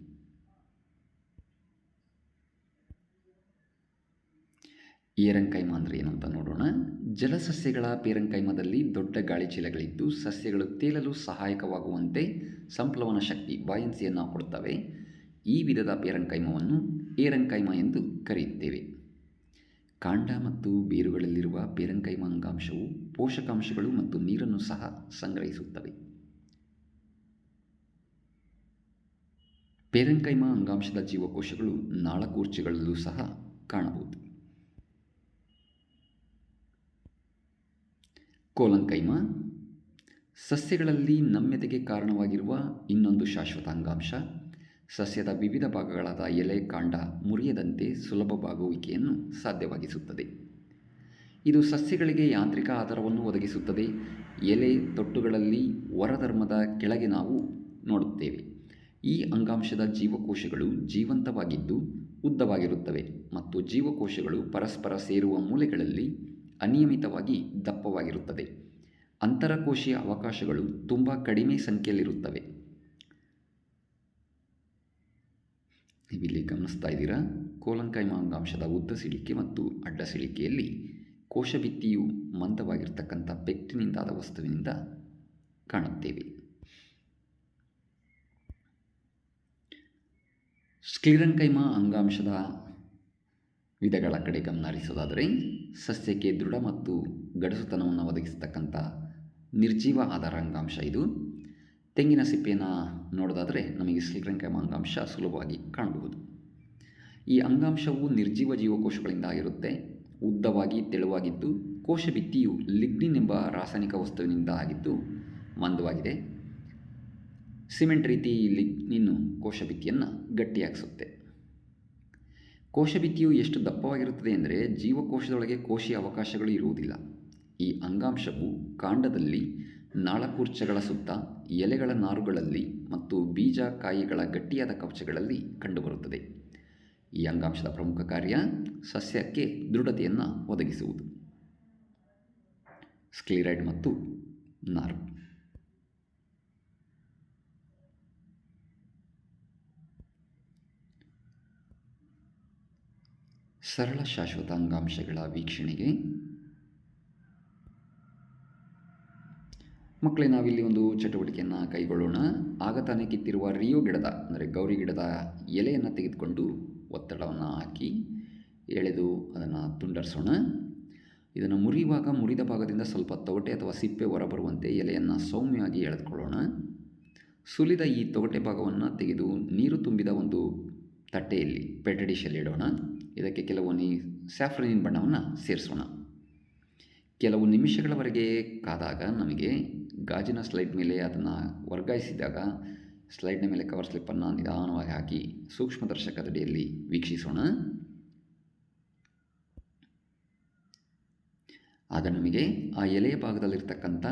ಏರಂಕೈಮ ಅಂದರೆ ಏನು ಅಂತ ನೋಡೋಣ. ಜಲಸಸ್ಯಗಳ ಪೇರಂಕೈಮದಲ್ಲಿ ದೊಡ್ಡ ಗಾಳಿಚೀಲಗಳಿದ್ದು ಸಸ್ಯಗಳು ತೇಲಲು ಸಹಾಯಕವಾಗುವಂತೆ ಸಂಪ್ಲವನ ಶಕ್ತಿ ಬಾಯನ್ಸಿಯನ್ನು ಕೊಡುತ್ತವೆ. ಈ ವಿಧದ ಪೇರಂಕೈಮವನ್ನು ಏರಂಕೈಮ ಎಂದು ಕರೆಯುತ್ತೇವೆ. ಕಾಂಡ ಮತ್ತು ಬೇರುಗಳಲ್ಲಿರುವ ಪೇರೆನ್ಕೈಮಾ ಅಂಗಾಂಶವು ಪೋಷಕಾಂಶಗಳು ಮತ್ತು ನೀರನ್ನು ಸಹ ಸಂಗ್ರಹಿಸುತ್ತವೆ. ಪೇರೆನ್ಕೈಮಾ ಅಂಗಾಂಶದ ಜೀವಕೋಶಗಳು ನಾಳಕೂರ್ಚೆಗಳಲ್ಲೂ ಸಹ ಕಾಣಬಹುದು. ಕೋಲನ್ಕೈಮಾ ಸಸ್ಯಗಳಲ್ಲಿ ನಮ್ಯತೆಗೆ ಕಾರಣವಾಗಿರುವ ಇನ್ನೊಂದು ಶಾಶ್ವತ ಅಂಗಾಂಶ. ಸಸ್ಯದ ವಿವಿಧ ಭಾಗಗಳಾದ ಎಲೆ, ಕಾಂಡ ಮುರಿಯದಂತೆ ಸುಲಭ ಬಾಗುವಿಕೆಯನ್ನು ಸಾಧ್ಯವಾಗಿಸುತ್ತದೆ. ಇದು ಸಸ್ಯಗಳಿಗೆ ಯಾಂತ್ರಿಕ ಆಧಾರವನ್ನು ಒದಗಿಸುತ್ತದೆ. ಎಲೆ ತೊಟ್ಟುಗಳಲ್ಲಿ ಹೊರಧರ್ಮದ ಕೆಳಗೆ ನಾವು ನೋಡುತ್ತೇವೆ. ಈ ಅಂಗಾಂಶದ ಜೀವಕೋಶಗಳು ಜೀವಂತವಾಗಿದ್ದು ಉದ್ದವಾಗಿರುತ್ತವೆ ಮತ್ತು ಜೀವಕೋಶಗಳು ಪರಸ್ಪರ ಸೇರುವ ಮೂಲೆಗಳಲ್ಲಿ ಅನಿಯಮಿತವಾಗಿ ದಪ್ಪವಾಗಿರುತ್ತದೆ. ಅಂತರಕೋಶೀಯ ಅವಕಾಶಗಳು ತುಂಬ ಕಡಿಮೆ ಸಂಖ್ಯೆಯಲ್ಲಿರುತ್ತವೆ. ನೀವಿಲ್ಲಿ ಗಮನಿಸ್ತಾ ಇದ್ದೀರಾ, ಕೋಲನ್ಕೈಮಾ ಅಂಗಾಂಶದ ಉದ್ದ ಸಿಳಿಕೆ ಮತ್ತು ಅಡ್ಡ ಸಿಳಿಕೆಯಲ್ಲಿ ಕೋಶಭಿತ್ತಿಯು ಮಂದವಾಗಿರ್ತಕ್ಕಂಥ ಪೆಕ್ಟಿನಿಂದಾದ ವಸ್ತುವಿನಿಂದ ಕಾಣುತ್ತೇವೆ. ಸ್ಕ್ಲಿರೆನ್ಕೈಮಾ ಅಂಗಾಂಶದ ವಿಧಗಳ ಕಡೆ ಗಮನ ಹರಿಸೋದಾದರೆ, ಸಸ್ಯಕ್ಕೆ ದೃಢ ಮತ್ತು ಗಡಸುತನವನ್ನು ಒದಗಿಸತಕ್ಕಂಥ ನಿರ್ಜೀವ ಆಧಾರ ಅಂಗಾಂಶ ಇದು. ತೆಂಗಿನ ಸಿಪ್ಪೆಯನ್ನು ನೋಡೋದಾದರೆ ನಮಗೆ ಸ್ಕ್ಲಿರೆನ್ಕೈಮಾ ಅಂಗಾಂಶ ಸುಲಭವಾಗಿ ಕಾಣಬಹುದು. ಈ ಅಂಗಾಂಶವು ನಿರ್ಜೀವ ಜೀವಕೋಶಗಳಿಂದ ಆಗಿರುತ್ತೆ. ಉದ್ದವಾಗಿ ತೆಳುವಾಗಿದ್ದು ಕೋಶಭಿತ್ತಿಯು ಲಿಗ್ನಿನ್ ಎಂಬ ರಾಸಾಯನಿಕ ವಸ್ತುವಿನಿಂದ ಆಗಿದ್ದು ಮಂದವಾಗಿದೆ. ಸಿಮೆಂಟ್ ರೀತಿ ಲಿಗ್ನಿನ್ ಕೋಶಭಿತ್ತಿಯನ್ನು ಗಟ್ಟಿಯಾಗಿಸುತ್ತೆ. ಕೋಶಭಿತ್ತಿಯು ಎಷ್ಟು ದಪ್ಪವಾಗಿರುತ್ತದೆ ಎಂದರೆ ಜೀವಕೋಶದೊಳಗೆ ಕೋಶೀಯ ಅವಕಾಶಗಳು ಇರುವುದಿಲ್ಲ. ಈ ಅಂಗಾಂಶವು ಕಾಂಡದಲ್ಲಿ, ನಾಳಕೂರ್ಚೆಗಳ ಸುತ್ತ, ಎಲೆಗಳ ನಾರುಗಳಲ್ಲಿ ಮತ್ತು ಬೀಜ ಕಾಯಿಗಳ ಗಟ್ಟಿಯಾದ ಕವಚಗಳಲ್ಲಿ ಕಂಡುಬರುತ್ತದೆ. ಈ ಅಂಗಾಂಶದ ಪ್ರಮುಖ ಕಾರ್ಯ ಸಸ್ಯಕ್ಕೆ ದೃಢತೆಯನ್ನು ಒದಗಿಸುವುದು. ಸ್ಕ್ಲಿರೈಡ್ ಮತ್ತು ನಾರು. ಸರಳ ಶಾಶ್ವತ ಅಂಗಾಂಶಗಳ ವೀಕ್ಷಣೆಗೆ ಮಕ್ಕಳೇ, ನಾವಿಲ್ಲಿ ಒಂದು ಚಟುವಟಿಕೆಯನ್ನು ಕೈಗೊಳ್ಳೋಣ. ಆಗ ತಾನೇ ಕಿತ್ತಿರುವ ರಿಯೋ ಗಿಡದ ಅಂದರೆ ಗೌರಿ ಗಿಡದ ಎಲೆಯನ್ನು ತೆಗೆದುಕೊಂಡು ಒತ್ತಡವನ್ನು ಹಾಕಿ ಎಳೆದು ಅದನ್ನು ತುಂಡರಿಸೋಣ. ಇದನ್ನು ಮುರಿಯುವಾಗ ಮುರಿದ ಭಾಗದಿಂದ ಸ್ವಲ್ಪ ತೊಗಟೆ ಅಥವಾ ಸಿಪ್ಪೆ ಹೊರಬರುವಂತೆ ಎಲೆಯನ್ನು ಸೌಮ್ಯವಾಗಿ ಎಳೆದುಕೊಳ್ಳೋಣ. ಸುಲಿದ ಈ ತೊಗಟೆ ಭಾಗವನ್ನು ತೆಗೆದು ನೀರು ತುಂಬಿದ ಒಂದು ತಟ್ಟೆಯಲ್ಲಿ ಪೆಟಡಿಶಲ್ಲಿ ಇಡೋಣ. ಇದಕ್ಕೆ ಕೆಲವು ಸ್ಯಾಫ್ರನಿನ್ ಬಣ್ಣವನ್ನು ಸೇರಿಸೋಣ. ಕೆಲವು ನಿಮಿಷಗಳವರೆಗೆ ಕಾದಾಗ ನಮಗೆ ಗಾಜಿನ ಸ್ಲೈಡ್ ಮೇಲೆ ಅದನ್ನು ವರ್ಗಾಯಿಸಿದಾಗ ಸ್ಲೈಡ್ನ ಮೇಲೆ ಕವರ್ ಸ್ಲಿಪ್ಪನ್ನು ನಿಧಾನವಾಗಿ ಹಾಕಿ ಸೂಕ್ಷ್ಮದರ್ಶಕದಡಿಯಲ್ಲಿ ವೀಕ್ಷಿಸೋಣ. ಆಗ ನಮಗೆ ಆ ಎಲೆಯ ಭಾಗದಲ್ಲಿರ್ತಕ್ಕಂಥ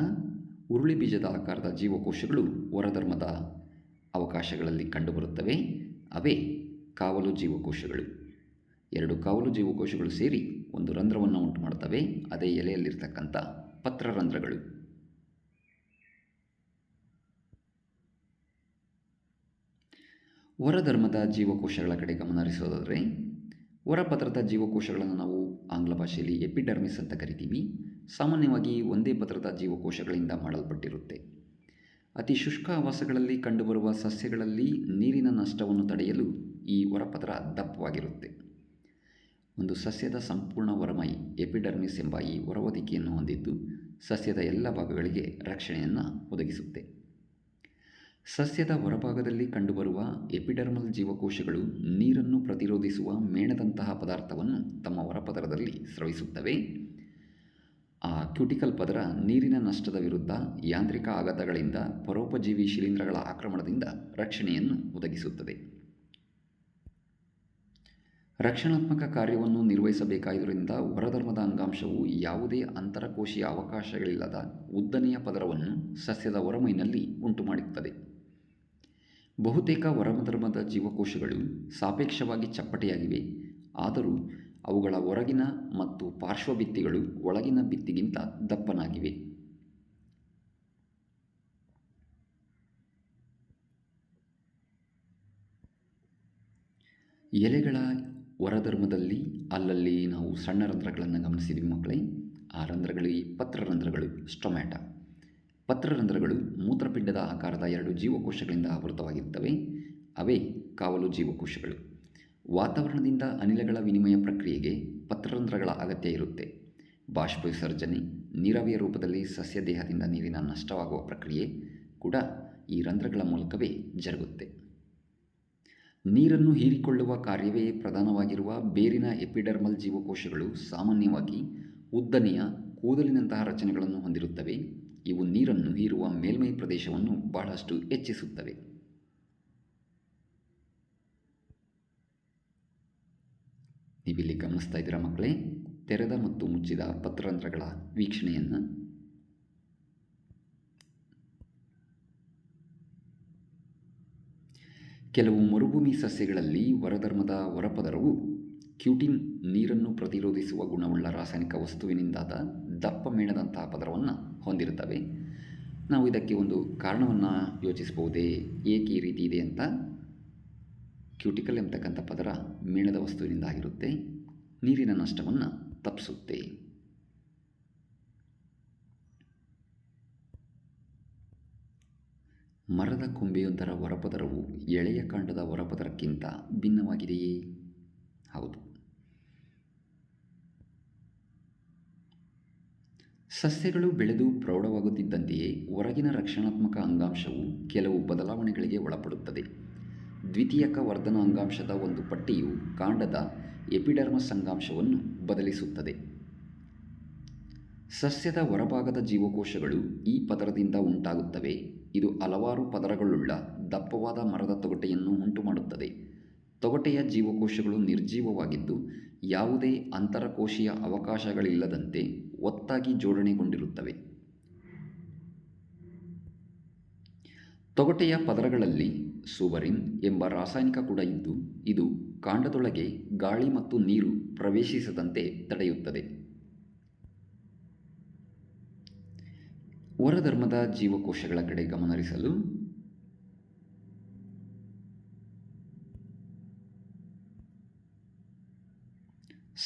ಉರುಳಿ ಬೀಜದ ಆಕಾರದ ಜೀವಕೋಶಗಳು ಹೊರಧರ್ಮದ ಅವಕಾಶಗಳಲ್ಲಿ ಕಂಡುಬರುತ್ತವೆ. ಅವೇ ಕಾವಲು ಜೀವಕೋಶಗಳು. ಎರಡು ಕಾವಲು ಜೀವಕೋಶಗಳು ಸೇರಿ ಒಂದು ರಂಧ್ರವನ್ನು ಉಂಟು ಮಾಡುತ್ತವೆ. ಅದೇ ಎಲೆಯಲ್ಲಿರ್ತಕ್ಕಂಥ ಪತ್ರರಂಧ್ರಗಳು. ಹೊರಧರ್ಮದ ಜೀವಕೋಶಗಳ ಕಡೆ ಗಮನ ಹರಿಸೋದಾದರೆ, ಹೊರಪತ್ರದ ಜೀವಕೋಶಗಳನ್ನು ನಾವು ಆಂಗ್ಲ ಭಾಷೆಯಲ್ಲಿ ಎಪಿಡರ್ಮಿಸ್ ಅಂತ ಕರಿತೀವಿ. ಸಾಮಾನ್ಯವಾಗಿ ಒಂದೇ ಪತ್ರದ ಜೀವಕೋಶಗಳಿಂದ ಮಾಡಲ್ಪಟ್ಟಿರುತ್ತೆ. ಅತಿ ಶುಷ್ಕ ಆವಾಸಗಳಲ್ಲಿ ಕಂಡುಬರುವ ಸಸ್ಯಗಳಲ್ಲಿ ನೀರಿನ ನಷ್ಟವನ್ನು ತಡೆಯಲು ಈ ಹೊರಪದರ ದಪ್ಪವಾಗಿರುತ್ತೆ. ಒಂದು ಸಸ್ಯದ ಸಂಪೂರ್ಣ ಹೊರಮೈ ಎಪಿಡರ್ಮಿಸ್ ಎಂಬ ಈ ಹೊರಹೊದಿಕೆಯನ್ನು ಹೊಂದಿದ್ದು ಸಸ್ಯದ ಎಲ್ಲ ಭಾಗಗಳಿಗೆ ರಕ್ಷಣೆಯನ್ನು ಒದಗಿಸುತ್ತೆ. ಸಸ್ಯದ ಹೊರಭಾಗದಲ್ಲಿ ಕಂಡುಬರುವ ಎಪಿಡರ್ಮಲ್ ಜೀವಕೋಶಗಳು ನೀರನ್ನು ಪ್ರತಿರೋಧಿಸುವ ಮೇಣದಂತಹ ಪದಾರ್ಥವನ್ನು ತಮ್ಮ ಹೊರಪದರದಲ್ಲಿ ಸ್ರವಿಸುತ್ತವೆ. ಆ ಕ್ಯೂಟಿಕಲ್ ಪದರ ನೀರಿನ ನಷ್ಟದ ವಿರುದ್ಧ ಯಾಂತ್ರಿಕ ಆಘಾತಗಳಿಂದ, ಪರೋಪಜೀವಿ ಶಿಲೀಂಧ್ರಗಳ ಆಕ್ರಮಣದಿಂದ ರಕ್ಷಣೆಯನ್ನು ಒದಗಿಸುತ್ತದೆ. ರಕ್ಷಣಾತ್ಮಕ ಕಾರ್ಯವನ್ನು ನಿರ್ವಹಿಸಬೇಕಾದುದರಿಂದ ಹೊರಧರ್ಮದ ಅಂಗಾಂಶವು ಯಾವುದೇ ಅಂತರಕೋಶೀಯ ಅವಕಾಶಗಳಿಲ್ಲದ ಉದ್ದನೆಯ ಪದರವನ್ನು ಸಸ್ಯದ ಹೊರಮೈನಲ್ಲಿ ಉಂಟುಮಾಡುತ್ತದೆ. ಬಹುತೇಕ ಹೊರಧರ್ಮದ ಜೀವಕೋಶಗಳು ಸಾಪೇಕ್ಷವಾಗಿ ಚಪ್ಪಟೆಯಾಗಿವೆ. ಆದರೂ ಅವುಗಳ ಹೊರಗಿನ ಮತ್ತು ಪಾರ್ಶ್ವಭಿತ್ತಿಗಳು ಒಳಗಿನ ಭಿತ್ತಿಗಿಂತ ದಪ್ಪನಾಗಿವೆ. ಎಲೆಗಳ ಹೊರಧರ್ಮದಲ್ಲಿ ಅಲ್ಲಲ್ಲಿ ನಾವು ಸಣ್ಣ ರಂಧ್ರಗಳನ್ನು ಗಮನಿಸಿದ್ವಿ ಮಕ್ಕಳೇ. ಆ ರಂಧ್ರಗಳು ಪತ್ರರಂಧ್ರಗಳು, ಸ್ಟೊಮ್ಯಾಟ. ಪತ್ರರಂಧ್ರಗಳು ಮೂತ್ರಪಿಂಡದ ಆಕಾರದ ಎರಡು ಜೀವಕೋಶಗಳಿಂದ ಆವೃತವಾಗಿರ್ತವೆ. ಅವೇ ಕಾವಲು ಜೀವಕೋಶಗಳು. ವಾತಾವರಣದಿಂದ ಅನಿಲಗಳ ವಿನಿಮಯ ಪ್ರಕ್ರಿಯೆಗೆ ಪತ್ರರಂಧ್ರಗಳ ಅಗತ್ಯ ಇರುತ್ತೆ. ಬಾಷ್ಪ ವಿಸರ್ಜನೆ, ನೀರಾವಿಯ ರೂಪದಲ್ಲಿ ಸಸ್ಯ ದೇಹದಿಂದ ನೀರಿನ ನಷ್ಟವಾಗುವ ಪ್ರಕ್ರಿಯೆ ಕೂಡ ಈ ರಂಧ್ರಗಳ ಮೂಲಕವೇ ಜರುಗುತ್ತೆ. ನೀರನ್ನು ಹೀರಿಕೊಳ್ಳುವ ಕಾರ್ಯವೇ ಪ್ರಧಾನವಾಗಿರುವ ಬೇರಿನ ಎಪಿಡರ್ಮಲ್ ಜೀವಕೋಶಗಳು ಸಾಮಾನ್ಯವಾಗಿ ಉದ್ದನೆಯ ಕೂದಲಿನಂತಹ ರಚನೆಗಳನ್ನು ಹೊಂದಿರುತ್ತವೆ. ಇವು ನೀರನ್ನು ಹೀರುವ ಮೇಲ್ಮೈ ಪ್ರದೇಶವನ್ನು ಬಹಳಷ್ಟು ಹೆಚ್ಚಿಸುತ್ತವೆ. ನೀವಿಲ್ಲಿ ಗಮನಿಸ್ತಾ ಇದ್ದೀರಾ ಮಕ್ಕಳೇ, ತೆರೆದ ಮತ್ತು ಮುಚ್ಚಿದ ಪತ್ರರಂಧ್ರಗಳ ವೀಕ್ಷಣೆಯನ್ನು. ಕೆಲವು ಮರುಭೂಮಿ ಸಸ್ಯಗಳಲ್ಲಿ ವರಧರ್ಮದ ಹೊರಪದರವು ಕ್ಯೂಟಿನ್ ನೀರನ್ನು ಪ್ರತಿರೋಧಿಸುವ ಗುಣವುಳ್ಳ ರಾಸಾಯನಿಕ ವಸ್ತುವಿನಿಂದಾದ ದಪ್ಪ ಮೇಣದಂತಹ ಪದರವನ್ನು ಹೊಂದಿರುತ್ತವೆ. ನಾವು ಇದಕ್ಕೆ ಒಂದು ಕಾರಣವನ್ನು ಯೋಚಿಸಬಹುದೇ, ಏಕೆ ಈ ರೀತಿ ಇದೆ ಅಂತ. ಕ್ಯೂಟಿಕಲ್ ಎಂಬತಕ್ಕಂಥ ಪದರ ಮೇಣದ ವಸ್ತುವಿನಿಂದ ಆಗಿರುತ್ತೆ, ನೀರಿನ ನಷ್ಟವನ್ನು ತಪ್ಪಿಸುತ್ತೆ. ಮರದ ಕೊಂಬೆಯೊಂದರ ಹೊರಪದರವು ಎಳೆಯ ಕಾಂಡದ ಹೊರಪದರಕ್ಕಿಂತ ಭಿನ್ನವಾಗಿದೆಯೇ? ಹೌದು. ಸಸ್ಯಗಳು ಬೆಳೆದು ಪ್ರೌಢವಾಗುತ್ತಿದ್ದಂತೆಯೇ ಹೊರಗಿನ ರಕ್ಷಣಾತ್ಮಕ ಅಂಗಾಂಶವು ಕೆಲವು ಬದಲಾವಣೆಗಳಿಗೆ ಒಳಪಡುತ್ತದೆ. ದ್ವಿತೀಯಕ ವರ್ಧನ ಅಂಗಾಂಶದ ಒಂದು ಪಟ್ಟಿಯು ಕಾಂಡದ ಎಪಿಡರ್ಮಸ್ ಅಂಗಾಂಶವನ್ನು ಬದಲಿಸುತ್ತದೆ. ಸಸ್ಯದ ಹೊರಭಾಗದ ಜೀವಕೋಶಗಳು ಈ ಪದರದಿಂದ ಉಂಟಾಗುತ್ತವೆ. ಇದು ಹಲವಾರು ಪದರಗಳುಳ್ಳ ದಪ್ಪವಾದ ಮರದ ತೊಗಟೆಯನ್ನು ಉಂಟುಮಾಡುತ್ತದೆ. ತೊಗಟೆಯ ಜೀವಕೋಶಗಳು ನಿರ್ಜೀವವಾಗಿದ್ದು ಯಾವುದೇ ಅಂತರಕೋಶೀಯ ಅವಕಾಶಗಳಿಲ್ಲದಂತೆ ಒತ್ತಾಗಿ ಜೋಡಣೆಗೊಂಡಿರುತ್ತವೆ. ತೊಗಟೆಯ ಪದರಗಳಲ್ಲಿ ಸುಬರಿನ್ ಎಂಬ ರಾಸಾಯನಿಕ ಕೂಡ ಇದ್ದು, ಇದು ಕಾಂಡದೊಳಗೆ ಗಾಳಿ ಮತ್ತು ನೀರು ಪ್ರವೇಶಿಸದಂತೆ ತಡೆಯುತ್ತದೆ. ಹೊರಧರ್ಮದ ಜೀವಕೋಶಗಳ ಕಡೆ ಗಮನಹರಿಸಲು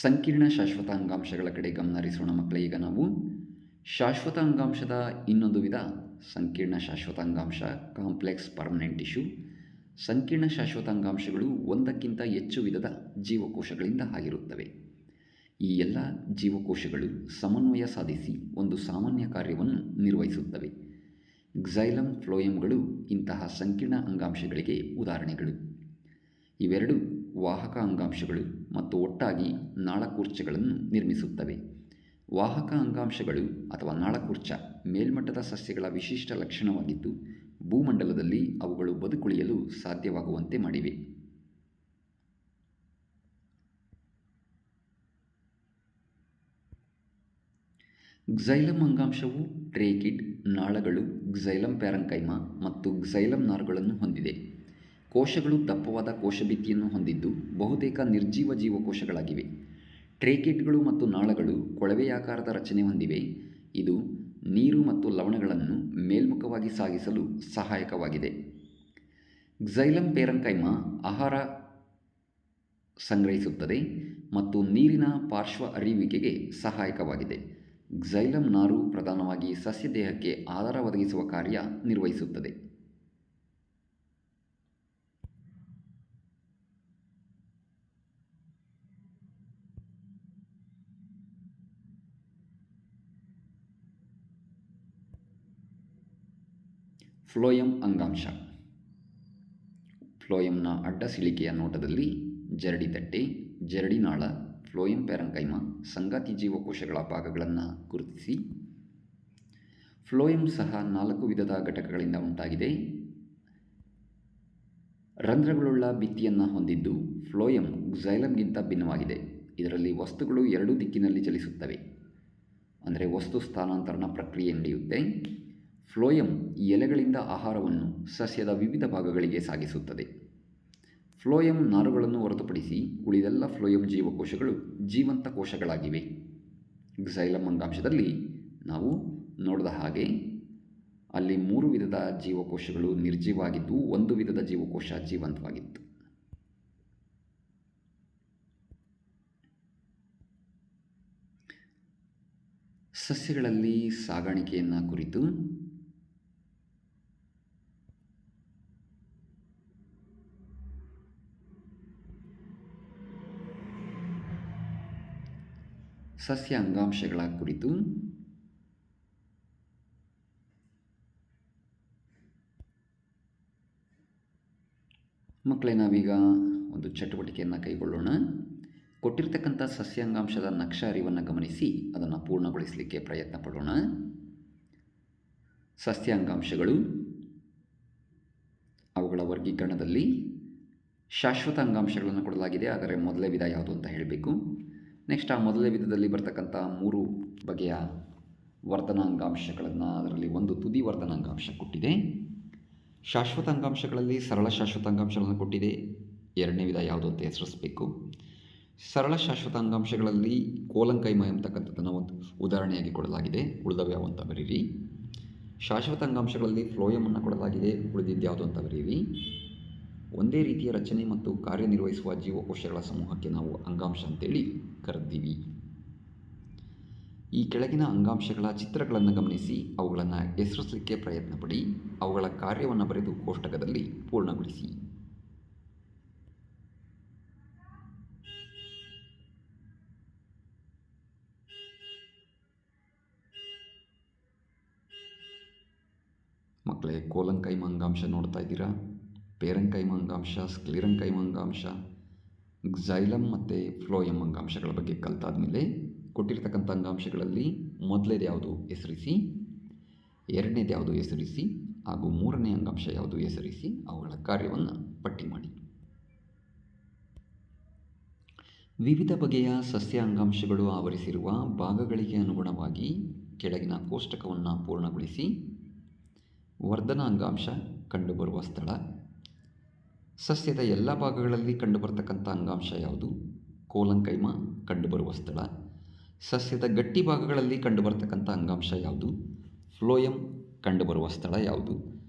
ಸಂಕೀರ್ಣ ಶಾಶ್ವತ ಅಂಗಾಂಶಗಳ ಕಡೆ ಗಮನಹರಿಸೋಣ ಮಕ್ಕಳೇ. ಈಗ ನಾವು ಶಾಶ್ವತ ಅಂಗಾಂಶದ ಇನ್ನೊಂದು ವಿಧ ಸಂಕೀರ್ಣ ಶಾಶ್ವತ ಅಂಗಾಂಶ, ಕಾಂಪ್ಲೆಕ್ಸ್ ಪರ್ಮನೆಂಟ್ ಟಿಶ್ಯೂ. ಸಂಕೀರ್ಣ ಶಾಶ್ವತ ಅಂಗಾಂಶಗಳು ಒಂದಕ್ಕಿಂತ ಹೆಚ್ಚು ವಿಧದ ಜೀವಕೋಶಗಳಿಂದ ಆಗಿರುತ್ತವೆ. ಈ ಎಲ್ಲ ಜೀವಕೋಶಗಳು ಸಮನ್ವಯ ಸಾಧಿಸಿ ಒಂದು ಸಾಮಾನ್ಯ ಕಾರ್ಯವನ್ನು ನಿರ್ವಹಿಸುತ್ತವೆ. ಕ್ಸೈಲಮ್, ಫ್ಲೋಯಂಗಳು ಇಂತಹ ಸಂಕೀರ್ಣ ಅಂಗಾಂಶಗಳಿಗೆ ಉದಾಹರಣೆಗಳು. ಇವೆರಡು ವಾಹಕ ಅಂಗಾಂಶಗಳು ಮತ್ತು ಒಟ್ಟಾಗಿ ನಾಳಕೂರ್ಚಗಳನ್ನು ನಿರ್ಮಿಸುತ್ತವೆ. ವಾಹಕ ಅಂಗಾಂಶಗಳು ಅಥವಾ ನಾಳಕೂರ್ಚ ಮೇಲ್ಮಟ್ಟದ ಸಸ್ಯಗಳ ವಿಶಿಷ್ಟ ಲಕ್ಷಣವಾಗಿದ್ದು, ಭೂಮಂಡಲದಲ್ಲಿ ಅವುಗಳು ಬದುಕುಳಿಯಲು ಸಾಧ್ಯವಾಗುವಂತೆ ಮಾಡಿವೆ. ಕ್ಸೈಲಮ್ ಅಂಗಾಂಶವು ಟ್ರೇಕಿಡ್, ನಾಳಗಳು, ಕ್ಸೈಲಮ್ ಪ್ಯಾರೆಂಕೈಮಾ ಮತ್ತು ಕ್ಸೈಲಮ್ ನಾರುಗಳನ್ನು ಹೊಂದಿದೆ. ಕೋಶಗಳು ದಪ್ಪವಾದ ಕೋಶಭಿತ್ತಿಯನ್ನು ಹೊಂದಿದ್ದು ಬಹುತೇಕ ನಿರ್ಜೀವ ಜೀವಕೋಶಗಳಾಗಿವೆ. ಟ್ರೇಕಿಡ್ಗಳು ಮತ್ತು ನಾಳಗಳು ಕೊಳವೆಯಾಕಾರದ ರಚನೆ ಹೊಂದಿವೆ. ಇದು ನೀರು ಮತ್ತು ಲವಣಗಳನ್ನು ಮೇಲ್ಮುಖವಾಗಿ ಸಾಗಿಸಲು ಸಹಾಯಕವಾಗಿದೆ. ಕ್ಸೈಲಮ್ ಪ್ಯಾರೆಂಕೈಮಾ ಆಹಾರ ಸಂಗ್ರಹಿಸುತ್ತದೆ ಮತ್ತು ನೀರಿನ ಪಾರ್ಶ್ವ ಹರಿಯುವಿಕೆಗೆ ಸಹಾಯಕವಾಗಿದೆ. ಕ್ಸೈಲಮ್ ನಾರು ಪ್ರಧಾನವಾಗಿ ಸಸ್ಯ ದೇಹಕ್ಕೆ ಆಧಾರ ಒದಗಿಸುವ ಕಾರ್ಯ ನಿರ್ವಹಿಸುತ್ತದೆ. ಫ್ಲೋಯಂ ಅಂಗಾಂಶ. ಫ್ಲೋಯಂನ ಅಡ್ಡ ಸಿಳಿಕೆಯ ನೋಟದಲ್ಲಿ ಜರಡಿ ತಟ್ಟೆ, ಜರಡಿ ನಾಳ, ಫ್ಲೋಯಂ ಪ್ಯಾರೆಂಕೈಮಾ, ಸಂಗಾತಿ ಜೀವಕೋಶಗಳ ಭಾಗಗಳನ್ನು ಗುರುತಿಸಿ. ಫ್ಲೋಯಂ ಸಹ 4 ವಿಧದ ಘಟಕಗಳಿಂದ ಉಂಟಾಗಿದೆ. ರಂಧ್ರಗಳುಳ್ಳ ಭಿತ್ತಿಯನ್ನು ಹೊಂದಿದ್ದು, ಫ್ಲೋಯಂ ಕ್ಸೈಲಮ್ಗಿಂತ ಭಿನ್ನವಾಗಿದೆ. ಇದರಲ್ಲಿ ವಸ್ತುಗಳು ಎರಡೂ ದಿಕ್ಕಿನಲ್ಲಿ ಚಲಿಸುತ್ತವೆ, ಅಂದರೆ ವಸ್ತು ಸ್ಥಾನಾಂತರಣ ಪ್ರಕ್ರಿಯೆ ನಡೆಯುತ್ತೆ. ಫ್ಲೋಯಂ ಎಲೆಗಳಿಂದ ಆಹಾರವನ್ನು ಸಸ್ಯದ ವಿವಿಧ ಭಾಗಗಳಿಗೆ ಸಾಗಿಸುತ್ತದೆ. ಫ್ಲೋಯಂ ನಾರುಗಳನ್ನು ಹೊರತುಪಡಿಸಿ ಉಳಿದೆಲ್ಲ ಫ್ಲೋಯಂ ಜೀವಕೋಶಗಳು ಜೀವಂತ ಕೋಶಗಳಾಗಿವೆ. ಕ್ಸೈಲಮ್ ಅಂಗಾಂಶದಲ್ಲಿ ನಾವು ನೋಡಿದ ಹಾಗೆ ಅಲ್ಲಿ 3 ವಿಧದ ಜೀವಕೋಶಗಳು ನಿರ್ಜೀವವಾಗಿದ್ದು 1 ವಿಧದ ಜೀವಕೋಶ ಜೀವಂತವಾಗಿತ್ತು. ಸಸ್ಯಗಳಲ್ಲಿ ಸಾಗಾಣಿಕೆಯನ್ನು ಕುರಿತು ಸಸ್ಯ ಅಂಗಾಂಶಗಳ ಕುರಿತು ಮಕ್ಕಳೇ, ನಾವೀಗ ಒಂದು ಚಟುವಟಿಕೆಯನ್ನು ಕೈಗೊಳ್ಳೋಣ. ಕೊಟ್ಟಿರ್ತಕ್ಕಂಥ ಸಸ್ಯಾಂಗಾಂಶದ ನಕ್ಷೆ ಅರಿವನ್ನು ಗಮನಿಸಿ ಅದನ್ನು ಪೂರ್ಣಗೊಳಿಸಲಿಕ್ಕೆ ಪ್ರಯತ್ನ ಪಡೋಣ. ಸಸ್ಯಾಂಗಾಂಶಗಳು, ಅವುಗಳ ವರ್ಗೀಕರಣದಲ್ಲಿ ಶಾಶ್ವತ ಅಂಗಾಂಶಗಳನ್ನು ಕೊಡಲಾಗಿದೆ. ಆದರೆ ಮೊದಲೇ ವಿಧ ಯಾವುದು ಅಂತ ಹೇಳಬೇಕು. ನೆಕ್ಸ್ಟ್, ಆ ಮೊದಲನೇ ವಿಧದಲ್ಲಿ ಬರ್ತಕ್ಕಂಥ 3 ಬಗೆಯ ವರ್ಧನಾಂಗಾಂಶಗಳನ್ನು, ಅದರಲ್ಲಿ ಒಂದು ತುದಿ ವರ್ಧನಾಂಗಾಂಶ ಕೊಟ್ಟಿದೆ. ಶಾಶ್ವತ ಅಂಗಾಂಶಗಳಲ್ಲಿ ಸರಳ ಶಾಶ್ವತ ಅಂಗಾಂಶಗಳನ್ನು ಕೊಟ್ಟಿದೆ. ಎರಡನೇ ವಿಧ ಯಾವುದು ಅಂತ ಹೆಸರಿಸಬೇಕು. ಸರಳ ಶಾಶ್ವತ ಅಂಗಾಂಶಗಳಲ್ಲಿ ಕೋಲಂಕೈಮ ಎಂಬತಕ್ಕಂಥದ್ದನ್ನು ಒಂದು ಉದಾಹರಣೆಯಾಗಿ ಕೊಡಲಾಗಿದೆ. ಉಳಿದವು ಯಾವ ಅಂತ ಬರೀರಿ. ಶಾಶ್ವತ ಅಂಗಾಂಶಗಳಲ್ಲಿ ಫ್ಲೋಯಮನ್ನು ಕೊಡಲಾಗಿದೆ. ಉಳಿದಿದ್ದು ಯಾವುದು ಅಂತ ಬರೀರಿ. ಒಂದೇ ರೀತಿಯ ರಚನೆ ಮತ್ತು ಕಾರ್ಯನಿರ್ವಹಿಸುವ ಜೀವಕೋಶಗಳ ಸಮೂಹಕ್ಕೆ ನಾವು ಅಂಗಾಂಶ ಅಂತೇಳಿ ಕರೆದಿದ್ದೀವಿ. ಈ ಕೆಳಗಿನ ಅಂಗಾಂಶಗಳ ಚಿತ್ರಗಳನ್ನು ಗಮನಿಸಿ ಅವುಗಳನ್ನು ಹೆಸರಿಸಲಿಕ್ಕೆ ಪ್ರಯತ್ನ ಪಡಿ. ಅವುಗಳ ಕಾರ್ಯವನ್ನು ಬರೆದು ಕೋಷ್ಟಕದಲ್ಲಿ ಪೂರ್ಣಗೊಳಿಸಿ. ಮಕ್ಕಳೇ, ಕೋಲಂಕೈಮ ಅಂಗಾಂಶ ನೋಡ್ತಾ ಇದ್ದೀರಾ. ಪೇರಂಕೈಮ ಅಂಗಾಂಶ, ಸ್ಕ್ಲಿರಂಕೈಮ ಅಂಗಾಂಶ, ಗ್ಸೈಲಮ್ ಮತ್ತು ಫ್ಲೋಯಮ್ ಅಂಗಾಂಶಗಳ ಬಗ್ಗೆ ಕಲಿತಾದ ಮೇಲೆ ಕೊಟ್ಟಿರ್ತಕ್ಕಂಥ ಅಂಗಾಂಶಗಳಲ್ಲಿ ಮೊದಲನೇದು ಯಾವುದು ಹೆಸರಿಸಿ, ಎರಡನೇದು ಯಾವುದು ಹೆಸರಿಸಿ, ಹಾಗೂ ಮೂರನೇ ಅಂಗಾಂಶ ಯಾವುದು ಹೆಸರಿಸಿ ಅವುಗಳ ಕಾರ್ಯವನ್ನು ಪಟ್ಟಿ ಮಾಡಿ. ವಿವಿಧ ಬಗೆಯ ಸಸ್ಯ ಅಂಗಾಂಶಗಳು ಆವರಿಸಿರುವ ಭಾಗಗಳಿಗೆ ಅನುಗುಣವಾಗಿ ಕೆಳಗಿನ ಕೋಷ್ಟಕವನ್ನು ಪೂರ್ಣಗೊಳಿಸಿ. ವರ್ಧನ ಅಂಗಾಂಶ ಕಂಡುಬರುವ ಸ್ಥಳ. ಸಸ್ಯದ ಎಲ್ಲ ಭಾಗಗಳಲ್ಲಿ ಕಂಡುಬರತಕ್ಕಂಥ ಅಂಗಾಂಶ ಯಾವುದು? ಕೋಲಂಕೈಮ ಕಂಡುಬರುವ ಸ್ಥಳ. ಸಸ್ಯದ ಗಟ್ಟಿ ಭಾಗಗಳಲ್ಲಿ ಕಂಡುಬರತಕ್ಕಂಥ ಅಂಗಾಂಶ ಯಾವುದು? ಫ್ಲೋಯಮ್ ಕಂಡುಬರುವ ಸ್ಥಳ ಯಾವುದು?